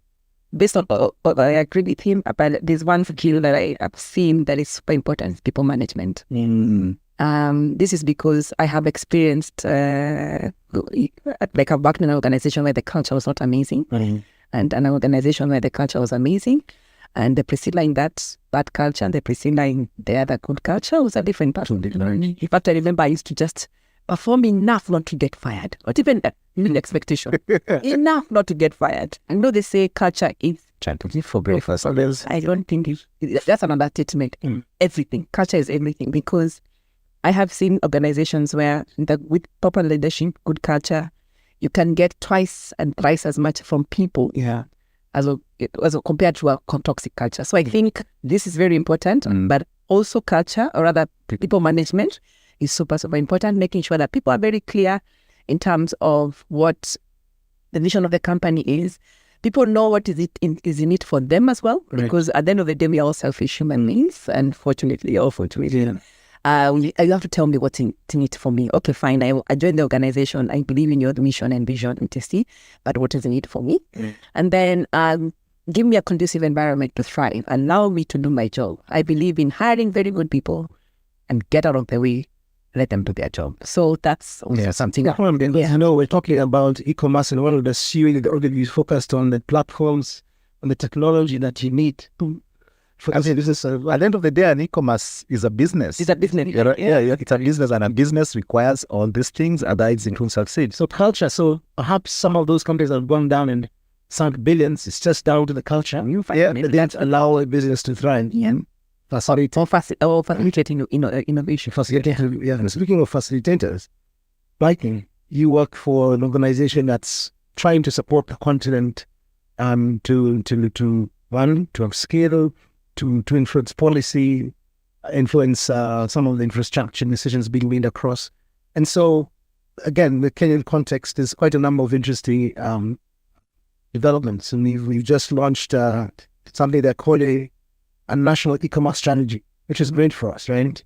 Based on I agree with him, but there's one skill that I have seen that is super important: people management. This is because I have experienced, I've worked in an organization where the culture was not amazing, and an organization where the culture was amazing, and the Priscilla in that bad culture and the Priscilla in the other good culture was a different person. In fact, I remember I used to just perform enough not to get fired, not even the expectation, enough not to get fired. I know they say culture is strategy for breakfast. I don't think that's another statement. Everything, culture is everything, because I have seen organizations where with proper leadership, good culture, you can get twice and thrice as much from people as compared to a toxic culture. So I think this is very important, but also culture, or rather people management, is super, super important, making sure that people are very clear in terms of what the vision of the company is. People know what is in it for them as well, because at the end of the day, we are all selfish human beings, and fortunately or unfortunately, you have to tell me what's in it for me. Okay, fine, I joined the organization, I believe in your mission and vision, etc., but what is in it for me? And then give me a conducive environment to thrive, allow me to do my job. I believe in hiring very good people and get out of the way, let them do their job. So that's also something. We're talking about e-commerce, and one of the SEO that already focused on the platforms, on the technology that you need. At the end of the day, an e-commerce is a business. It's a business. It's a business, and a business requires all these things, otherwise it won't succeed. So culture, so perhaps some of those companies have gone down and sunk billions. It's just down to the culture. That allow a business to thrive. Facilitating innovation. Speaking of facilitators, you work for an organization that's trying to support the continent to upscale, to influence policy, influence some of the infrastructure decisions being made across. And so, again, the Kenyan context is quite a number of interesting developments, and we've just launched something they're calling a national e-commerce strategy, which is great for us, right?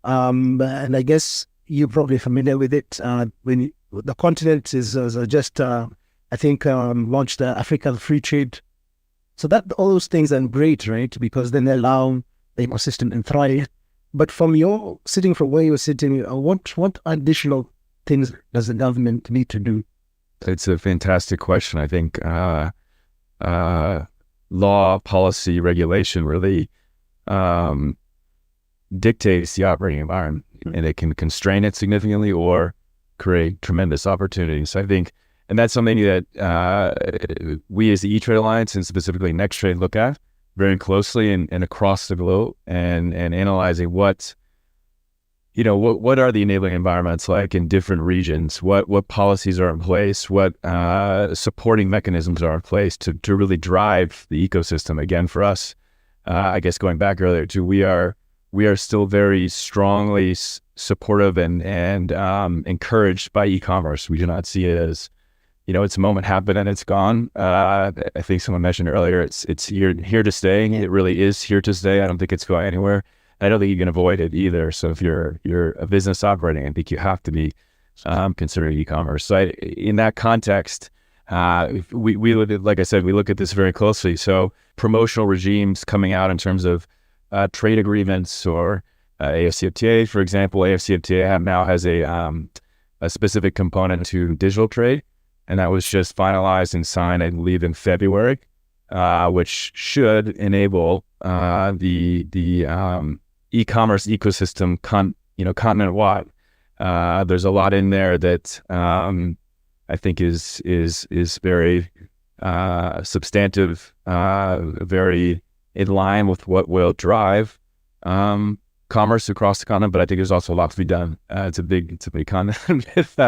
And I guess you're probably familiar with it. When the continent is just, I think, launched the African Free Trade. So that all those things are great, right? Because then they allow the ecosystem to thrive. But from where you're sitting, what additional things does the government need to do? It's a fantastic question. I think law, policy, regulation really dictates the operating environment, and it can constrain it significantly or create tremendous opportunities. I think, and that's something that we as the eTrade Alliance and specifically NextTrade look at very closely and across the globe, and analyzing what are the enabling environments like in different regions, what policies are in place, what supporting mechanisms are in place to really drive the ecosystem. Again, for us, I guess going back earlier too, we are still very strongly supportive and encouraged by e-commerce. We do not see it as, it's a moment happened and it's gone. I think someone mentioned earlier, it's here to stay. It really is here to stay. I don't think it's going anywhere. I don't think you can avoid it either. So if you're a business operating, I think you have to be considering e-commerce. So in that context, we like I said, we look at this very closely. So promotional regimes coming out in terms of trade agreements or AFCFTA, for example. AFCFTA now has a specific component to digital trade, and that was just finalized and signed, I believe, in February, which should enable the e-commerce ecosystem continent-wide. There's a lot in there that I think is very substantive, very in line with what will drive commerce across the continent. But I think there's also a lot to be done. It's a big continent with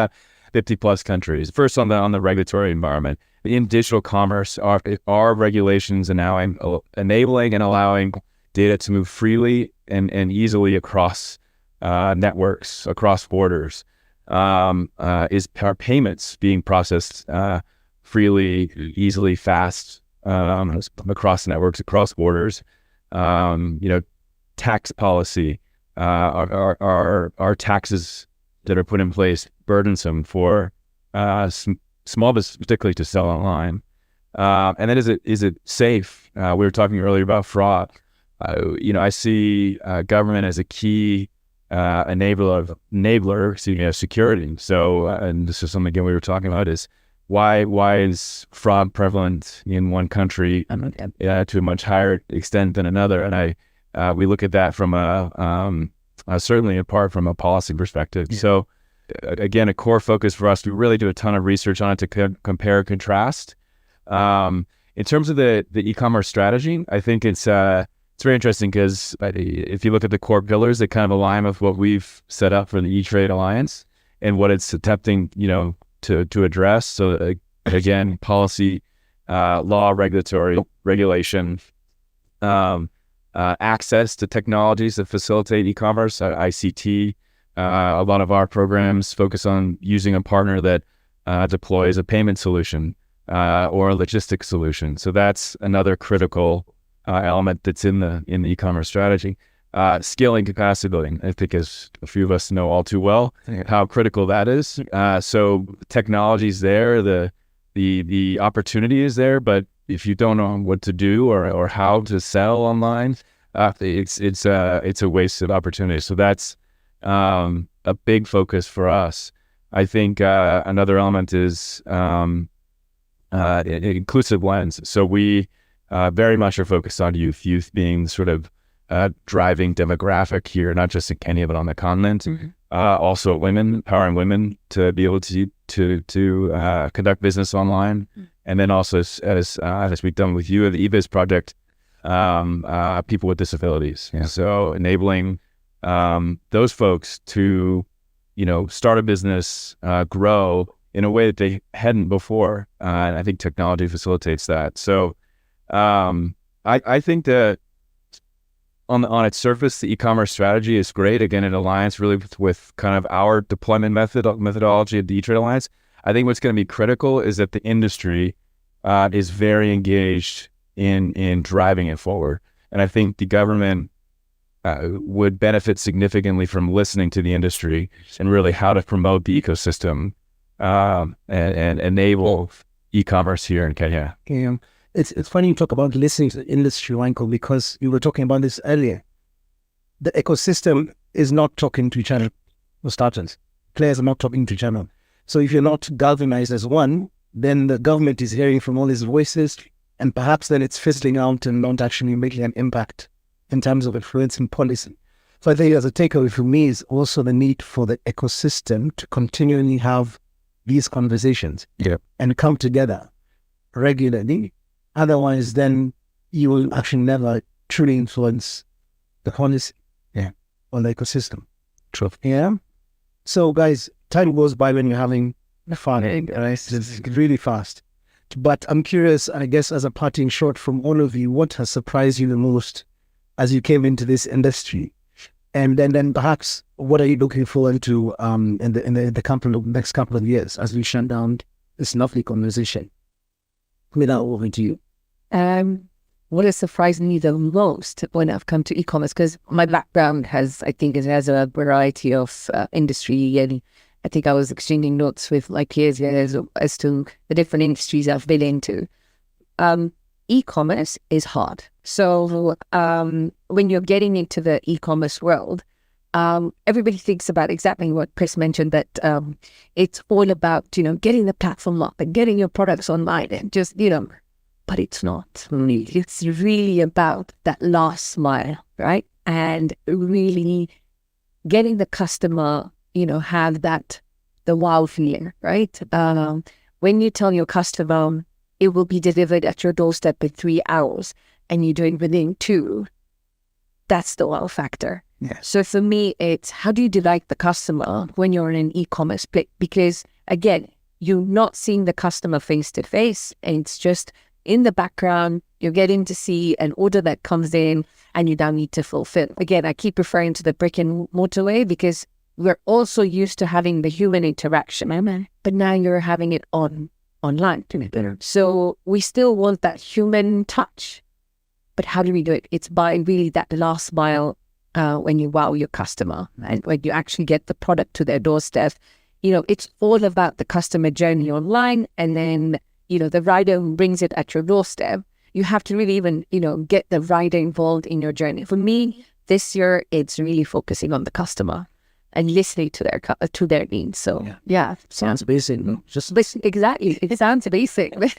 50 plus countries. First, on the regulatory environment in digital commerce, our regulations are now enabling and allowing data to move freely and easily across networks, across borders. Is our payments being processed freely, easily, fast across networks, across borders? Tax policy, are taxes that are put in place burdensome for small business, particularly to sell online? And then is it safe? We were talking earlier about fraud. I see government as a key enabler of security. So, and this is something again we were talking about, is why is fraud prevalent in one country to a much higher extent than another? And we look at that from certainly apart from a policy perspective. Yeah. So again, a core focus for us, we really do a ton of research on it to compare and contrast. In terms of the e-commerce strategy, I think it's very interesting because if you look at the core pillars, they kind of align with what we've set up for the eTrade Alliance and what it's attempting, to address. So again, policy, law, regulation, access to technologies that facilitate e-commerce, ICT. A lot of our programs focus on using a partner that deploys a payment solution or a logistics solution. So that's another critical element that's in the e-commerce strategy. Scaling capacity building, I think, as a few of us know all too well, how critical that is. So technology is there, the opportunity is there, but if you don't know what to do or how to sell online, it's a wasted opportunity. So that's a big focus for us. I think another element is an inclusive lens. So we very much are focused on youth being sort of driving demographic here, not just in Kenya, but on the continent. Mm-hmm. Also women, empowering women to be able to conduct business online. Mm-hmm. And then also as we've done with you at the eBiz project, people with disabilities. Yeah. So enabling those folks to, start a business, grow in a way that they hadn't before. And I think technology facilitates that. So I think that on its surface, the e-commerce strategy is great. Again, in alliance really with kind of our deployment methodology at the eTrade Alliance. I think what's going to be critical is that the industry is very engaged in driving it forward. And I think the government would benefit significantly from listening to the industry and really how to promote the ecosystem and enable e-commerce here in Kenya. Yeah. It's funny you talk about listening to the industry, Michael, because we were talking about this earlier. The ecosystem is not talking to each other, for starters. Players are not talking to each other. So if you're not galvanized as one, then the government is hearing from all these voices, and perhaps then it's fizzling out and not actually making an impact in terms of influencing policy. So I think as a takeaway for me is also the need for the ecosystem to continually have these conversations and come together regularly. Otherwise, then you will actually never truly influence the policy on the ecosystem. True. Yeah. So, guys, time goes by when you're having fun. Right? It's really fast. But I'm curious, I guess, as a parting shot from all of you, what has surprised you the most as you came into this industry? And then perhaps what are you looking forward to in the next couple of years as we shut down this lovely conversation? Minal, over to you. What has surprised me the most when I've come to e-commerce, because my background has a variety of industry, and I think I was exchanging notes with my peers as to the different industries I've been into. E-commerce is hard. So when you're getting into the e-commerce world, everybody thinks about exactly what Chris mentioned, that it's all about, getting the platform up and getting your products online and just, but it's not really. It's really about that last mile, right? And really getting the customer, have the wow feeling, right? When you tell your customer it will be delivered at your doorstep in 3 hours and you do it within 2, that's the wow factor. Yes. So for me, it's how do you delight the customer when you're in an e-commerce place? Because again, you're not seeing the customer face to face, and it's just in the background, you're getting to see an order that comes in and you now need to fulfill. Again, I keep referring to the brick and mortar way because we're also used to having the human interaction, but now you're having it online. So we still want that human touch, but how do we do it? It's by really that last mile when you wow your customer and when you actually get the product to their doorstep. It's all about the customer journey online, and then the rider who brings it at your doorstep, you have to really even, get the rider involved in your journey. For me, this year, it's really focusing on the customer and listening to their needs. So, Sounds basic, no? Just exactly. It sounds basic. But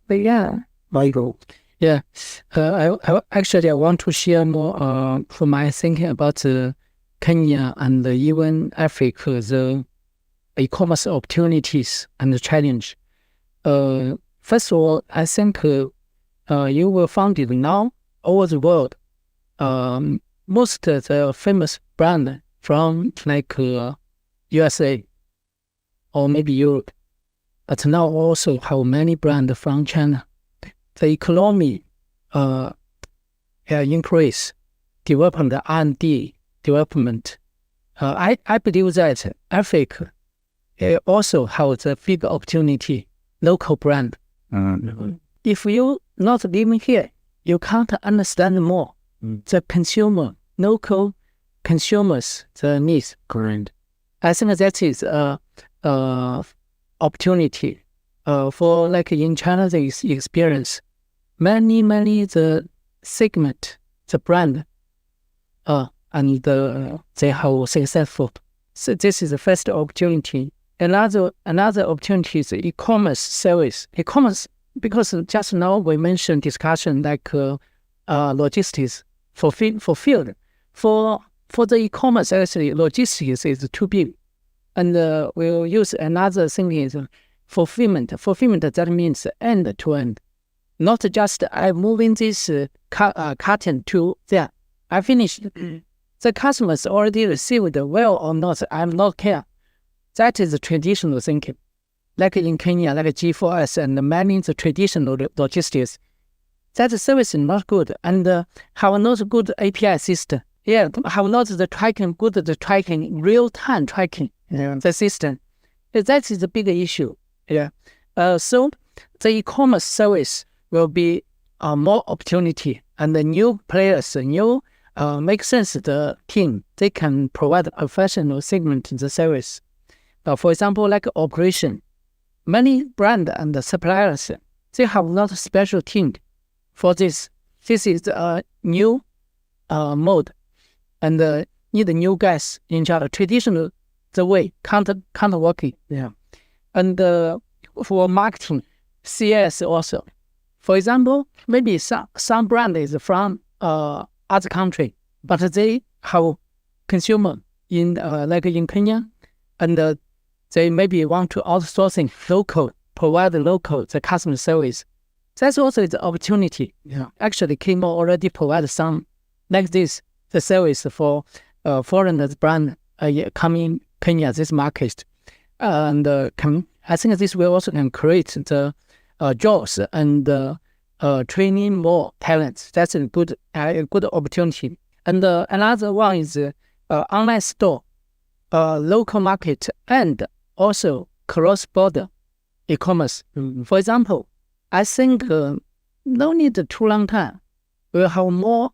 yeah. Michael. Yeah. I want to share more from my thinking about Kenya and even Africa, the e-commerce opportunities and the challenge. First of all, I think you were founded now all over the world. Most of the famous brand from USA or maybe Europe, but now also have many brands from China. The economy increase, development, R&D development. I believe that Africa also has a big opportunity, local brand. If you not living here, you can't understand more the consumer, local consumers, the needs. Correct. I think that is opportunity for in China the experience. Many the segment, the brand, and they have successful. So this is the first opportunity. Another opportunity is e-commerce service. E-commerce, because just now we mentioned discussion logistics fulfilled. For the e-commerce, actually, logistics is too big. And we'll use another thing is fulfillment. Fulfillment, that means end to end. Not just I'm moving this carton to there. I finished. The customers already received well or not, I'm not care. That is the traditional thinking. Like in Kenya, like G4S and many the traditional logistics. That service is not good and have not good API system. Have not the tracking, real-time tracking, the system. That is the big issue. So the e-commerce service will be more opportunity, and the new players, make sense. The team, they can provide a professional segment in the service. For example, like operation, many brand and suppliers, they have not a special team for this. This is a new mode, and need new guys in charge. Traditional the way can't working. Yeah, and for marketing, CS also. For example, maybe some brand is from other country, but they have consumer in like in Kenya, and they maybe want to outsourcing local, provide local the customer service. That's also the opportunity. Yeah, actually, Kilimall already provides some like this the service for foreigners brand coming Kenya this market, and I think this will also can create the jobs and training more talents. That's a good opportunity. And another one is online store, local market, and also cross-border e-commerce. For example, I think no need too long time. We'll have more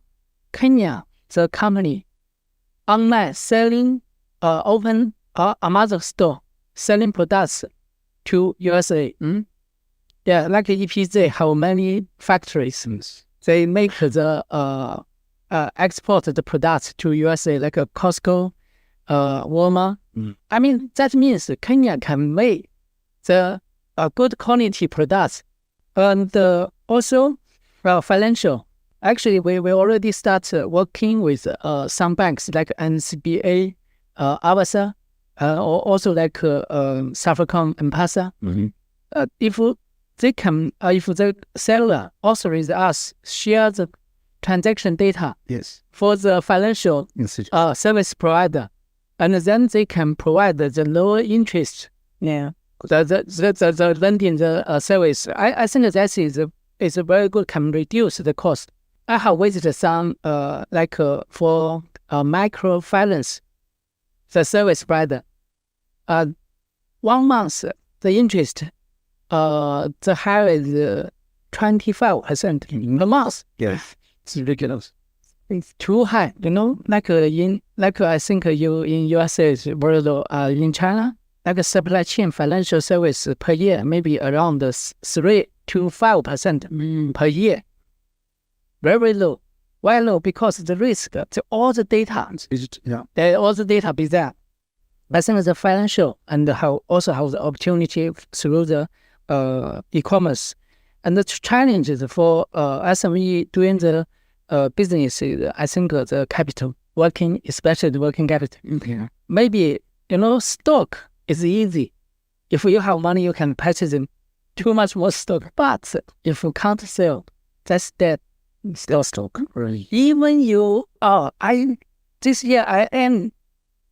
Kenya, the company, online selling, open Amazon store, selling products to USA. Yeah, like EPZ have many factories. They make the export the products to USA, like a Costco, Walmart. I mean, that means Kenya can make the good quality products, and also financial. Actually, we already start working with some banks like NCBA, Avasa, or also like Safaricom and Pasa. If they can, if the seller authorizes us share the transaction data, yes, for the financial service provider, and then they can provide the lower interest. Yeah, the lending the service. I think that is a very good, can reduce the cost. I have visited some like for microfinance, the service provider. 1 month the interest, the higher is 25% in a month. Yes, it's ridiculous. It's too high, Like I think you in USA is very low. In China, like a supply chain financial service per year, maybe around 3 to 5% per year. Very low. Why low? Because the risk, all the data, all the data be there. I think the financial and also have the opportunity through the e-commerce. And the challenges for SME doing the business is, I think, the capital, especially the working capital. Yeah. Maybe, stock is easy. If you have money, you can purchase too much more stock. But if you can't sell, that's dead. Still stock. Really. Even this year I earn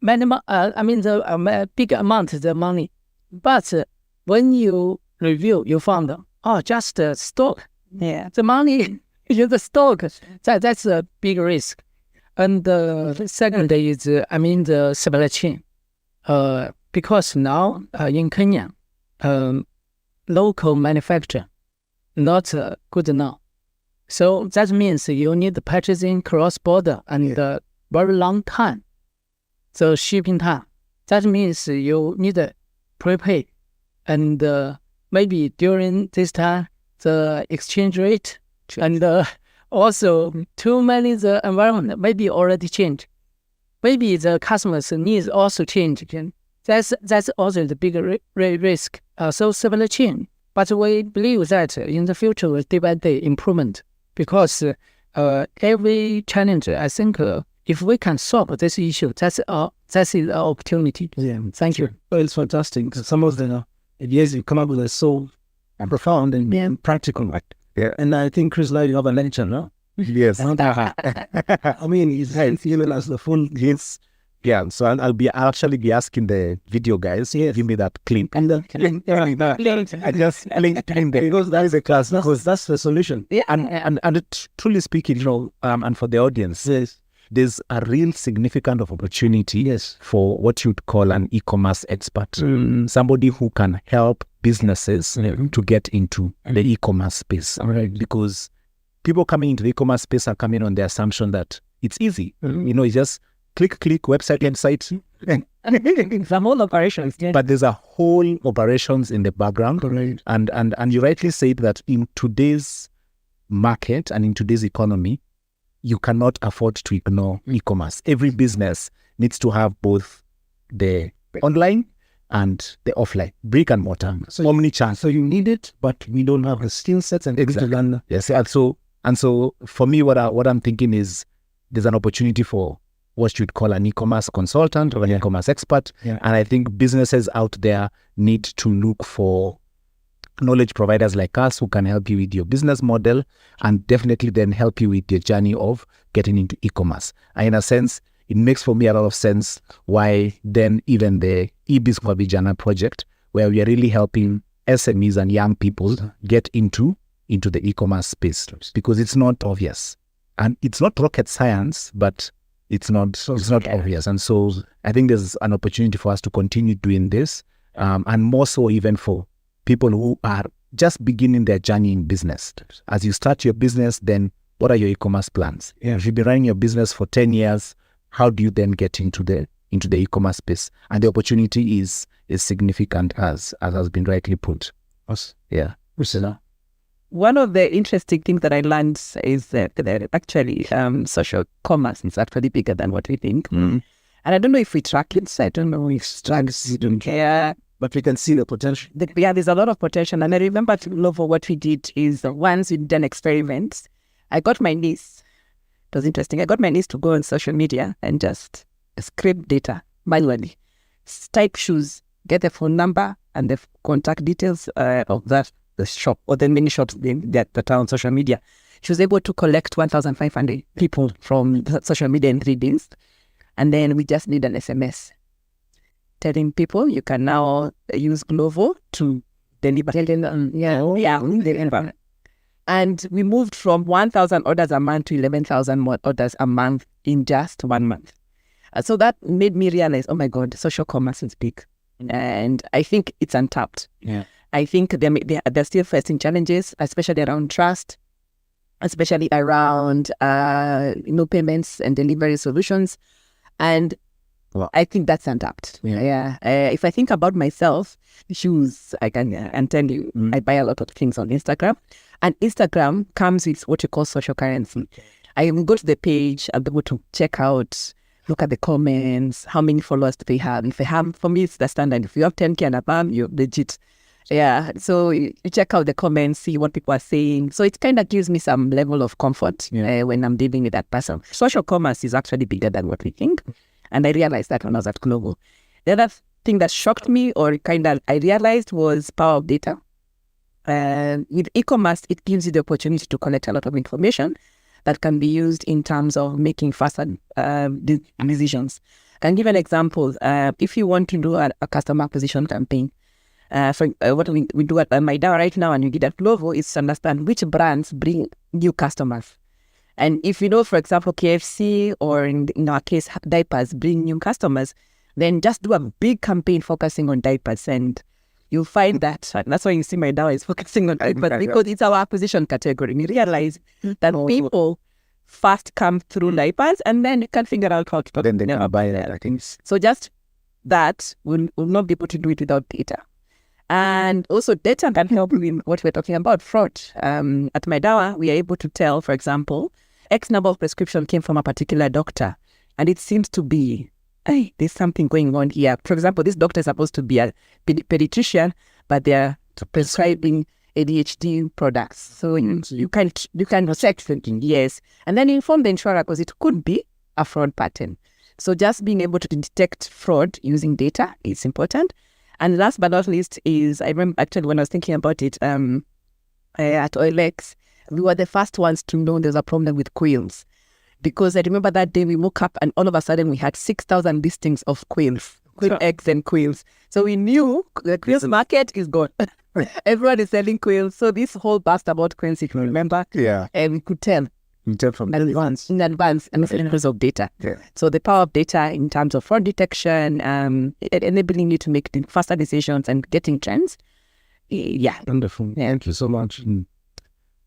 the big amount of the money. But when you review, you found, just stock. Yeah. The money is the stock. That's a big risk. And the second is, the supply chain. Because now in Kenya, local manufacture not good enough. So that means you need purchasing cross-border and very long time. So shipping time. That means you need to prepay. And maybe during this time, the exchange rate and also too many the environment maybe already changed. Maybe the customers' needs also change. That's also the bigger risk. So supply chain. But we believe that in the future will day by day improvement, because every challenge, I think, if we can solve this issue, that is an opportunity. Yeah, thank you. Well, it's fantastic. Some of the ideas you come up with are so profound and practical. Yeah, and I think Chris, like you have a lecture, no? Yes. I mean, he's giving us the full hints. Yeah, so I'll actually be asking the video guys, give me that clip. And I just because that is a class, because that's the solution. Yeah, and truly speaking, and for the audience, yes, there's a real significant of opportunity for what you'd call an e-commerce expert, somebody who can help businesses to get into the e-commerce space. Because people coming into the e-commerce space are coming on the assumption that it's easy. It's just click, website. Some whole operations. But there's a whole operations in the background. And you rightly said that in today's market and in today's economy, you cannot afford to ignore e-commerce. Every business needs to have both the online and the offline, brick and mortar, omnichannel. So you need it, but we don't have the skill sets and exactly. Yes, and so for me, what I'm thinking is there's an opportunity for what you'd call an e-commerce consultant or an e-commerce expert. And I think businesses out there need to look for knowledge providers like us who can help you with your business model and definitely then help you with your journey of getting into e-commerce. And in a sense, it makes for me a lot of sense why then even the eBiz kwa Vijana project, where we are really helping SMEs and young people get into the e-commerce space, because it's not obvious. And it's not rocket science, but it's not obvious. And so I think there's an opportunity for us to continue doing this, and more so even for people who are just beginning their journey in business. As you start your business, then what are your e-commerce plans? If you've been running your business for 10 years, how do you then get into the e-commerce space? And the opportunity is significant, as has been rightly put. Priscilla. One of the interesting things that I learned is that actually social commerce is actually bigger than what we think. And I don't know if we track it. I don't know if we don't care. But we can see the potential. There's a lot of potential. And I remember what we did is once we did an experiment, I got my niece. It was interesting. I got my niece to go on social media and just scrape data manually, type shoes, get the phone number and the contact details of the shop or the many shops that are on social media. She was able to collect 1,500 people from social media in 3 days. And then we just need an SMS telling people you can now use Glovo to deliver. Deliver. And we moved from 1,000 orders a month to 11,000 more orders a month in just 1 month. So that made me realize, oh my God, social commerce is big. And I think it's untapped. I think they're still facing challenges, especially around trust, especially around payments and delivery solutions. And I think that's untapped. If I think about myself, shoes, I can tell you, I buy a lot of things on Instagram. And Instagram comes with what you call social currency. I go to the page, I'll be able to check out, look at the comments, how many followers do they have. If they have, for me, it's the standard. If you have 10K and above, you're legit. So you check out the comments, see what people are saying. So it kind of gives me some level of comfort when I'm dealing with that person. Social commerce is actually bigger than what we think. And I realized that when I was at Global. The other thing that shocked me or I realized was power of data. With e-commerce, it gives you the opportunity to collect a lot of information that can be used in terms of making faster decisions. I can give an example. If you want to do a customer acquisition campaign, what we do at MYDAWA right now and you get at Glovo is to understand which brands bring new customers. And if you know, for example, KFC or in our case, diapers bring new customers, then just do a big campaign focusing on diapers and you'll find that. That's why you see MYDAWA is focusing on diapers because it's our acquisition category. We realize that people first come through diapers and then you can figure out how to then they can buy that, I think. So just that will not be able to do it without data. And also data can help with what we're talking about, fraud. At MYDAWA, we are able to tell, for example, X number of prescription came from a particular doctor. And it seems to be, hey, there's something going on here. For example, this doctor is supposed to be a pediatrician, but they're prescribing ADHD products. So you can check thinking, yes. And then inform the insurer because it could be a fraud pattern. So just being able to detect fraud using data is important. And last but not least is, I remember actually when I was thinking about it, at OLX, we were the first ones to know there's a problem with quails. Because I remember that day we woke up and all of a sudden we had 6,000 listings of quails, quail eggs and quails. So we knew the quails market is gone. Everyone is selling quails. So this whole bust about quails, if you remember, and we could tell in advance in terms of data. So the power of data in terms of fraud detection, enabling you to make faster decisions and getting trends. Yeah. Wonderful. Thank you so much.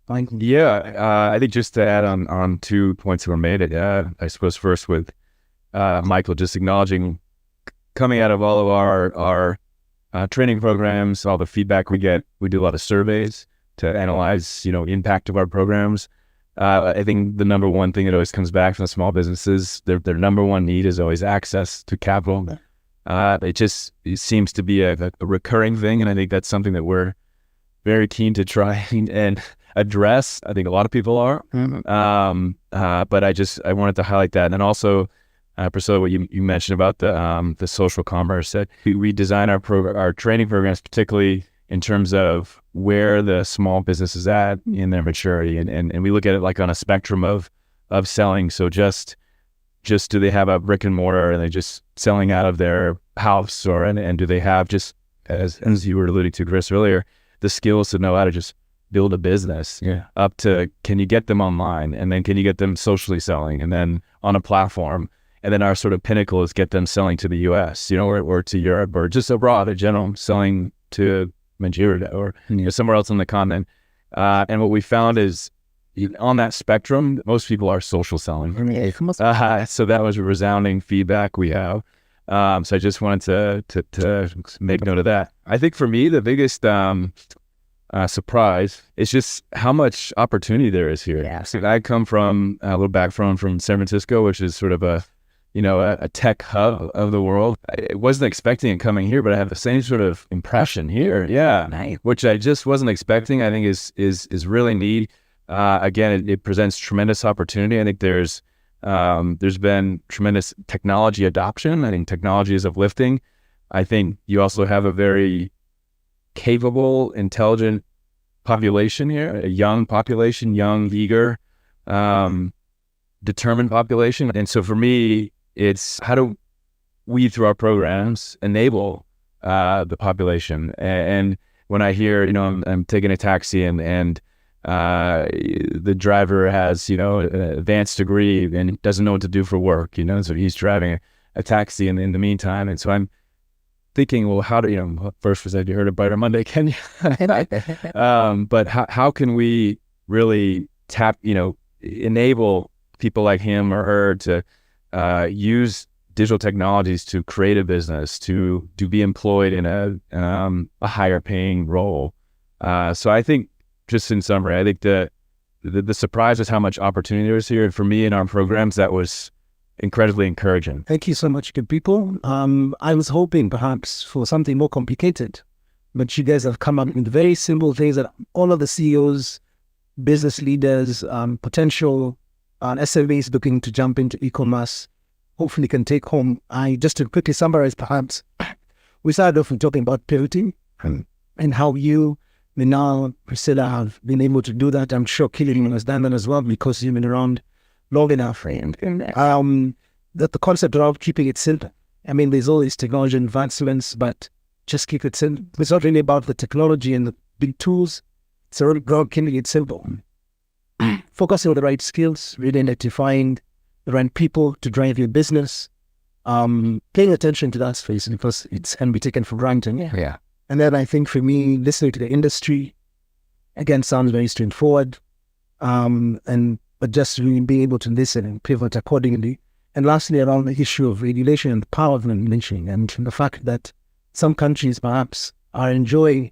Thank you. Yeah, I think just to add on 2 points that were made, I suppose first with Michael, just acknowledging coming out of all of our training programs, all the feedback we get, we do a lot of surveys to analyze, impact of our programs. I think the number one thing that always comes back from the small businesses, their number one need is always access to capital. It seems to be a recurring thing, and I think that's something that we're very keen to try and address. I think a lot of people are, but I wanted to highlight that, and also Priscilla, what you mentioned about the social commerce. That we design our training programs particularly in terms of where the small business is at in their maturity, and we look at it like on a spectrum of selling. So just do they have a brick and mortar, and they just selling out of their house, and do they have, just as you were alluding to, Chris, earlier, the skills to know how to just build a business, up to, can you get them online, and then can you get them socially selling, and then on a platform, and then our sort of pinnacle is get them selling to the US, or to Europe, or just abroad in general, selling to Nigeria or somewhere else on the continent. And what we found is, on that spectrum, most people are social selling. So that was a resounding feedback we have. So I just wanted to make note of that. I think for me, the biggest surprise is just how much opportunity there is here. Yeah. So I come from a little background from San Francisco, which is sort of a tech hub of the world. I wasn't expecting it coming here, but I have the same sort of impression here. Yeah. Nice. Which I just wasn't expecting. I think is really neat. Again, it presents tremendous opportunity. I think there's been tremendous technology adoption. I think technology is uplifting. I think you also have a very capable, intelligent population here, a young population, young, eager, determined population. And so for me, it's how do we, through our programs, enable the population. And when I hear, I'm taking a taxi and the driver has, an advanced degree and doesn't know what to do for work, so he's driving a taxi in the meantime. And so I'm thinking, well, how do, first was, have you heard of BrighterMonday, can you? But how can we really enable people like him or her to use digital technologies to create a business, to be employed in a higher paying role. So I think, just in summary, I think the surprise was how much opportunity there is here. And for me in our programs, that was incredibly encouraging. Thank you so much, good people. I was hoping perhaps for something more complicated, but you guys have come up with very simple things that all of the CEOs, business leaders, potential SMEs looking to jump into e-commerce hopefully can take home. Just to quickly summarize, perhaps, we started off with talking about pivoting and how you, Minal, Priscilla, have been able to do that. I'm sure Kilimall has done that as well because you've been around long enough. And that the concept of keeping it simple. I mean, there's all these technology advancements, but just keep it simple. It's not really about the technology and the big tools. It's around keeping it simple. Focusing on the right skills, really identifying the right people to drive your business, paying attention to that space because it can be taken for granted. Yeah. And then I think for me, listening to the industry, again, sounds very straightforward, but just really being able to listen and pivot accordingly. And lastly, around the issue of regulation and the power of regulation and the fact that some countries perhaps are enjoying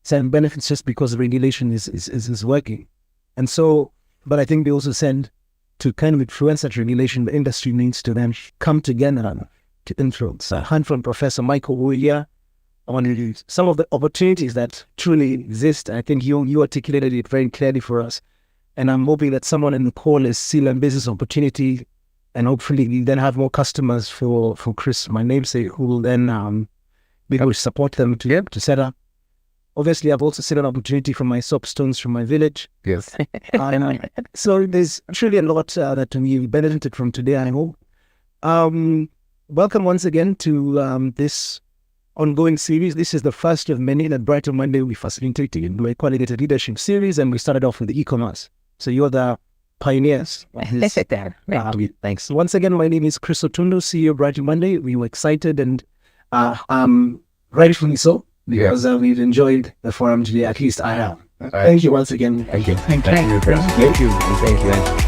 certain benefits just because the regulation is working. And so, but I think they also send to kind of influence that regulation, the industry needs to then come together to influence. I heard from Professor Michael Muhiu on some of the opportunities that truly exist. I think you articulated it very clearly for us. And I'm hoping that someone in the call is still a business opportunity, and hopefully we then have more customers for Chris, my namesake, who will then be able to support them to set up. Obviously, I've also seen an opportunity from my soapstones from my village. Yes. So there's truly a lot that we benefited from today, I hope. Welcome once again to this ongoing series. This is the first of many that BrighterMonday we facilitated. We're calling it a leadership series, and we started off with the e-commerce. So you're the pioneers. Thanks. Once again, my name is Chris Otundo, CEO of BrighterMonday. We were excited and rightfully so, because we've enjoyed the forum today. At least I have. Thank you once again. Thank you. Thank you, Chris. Thank you.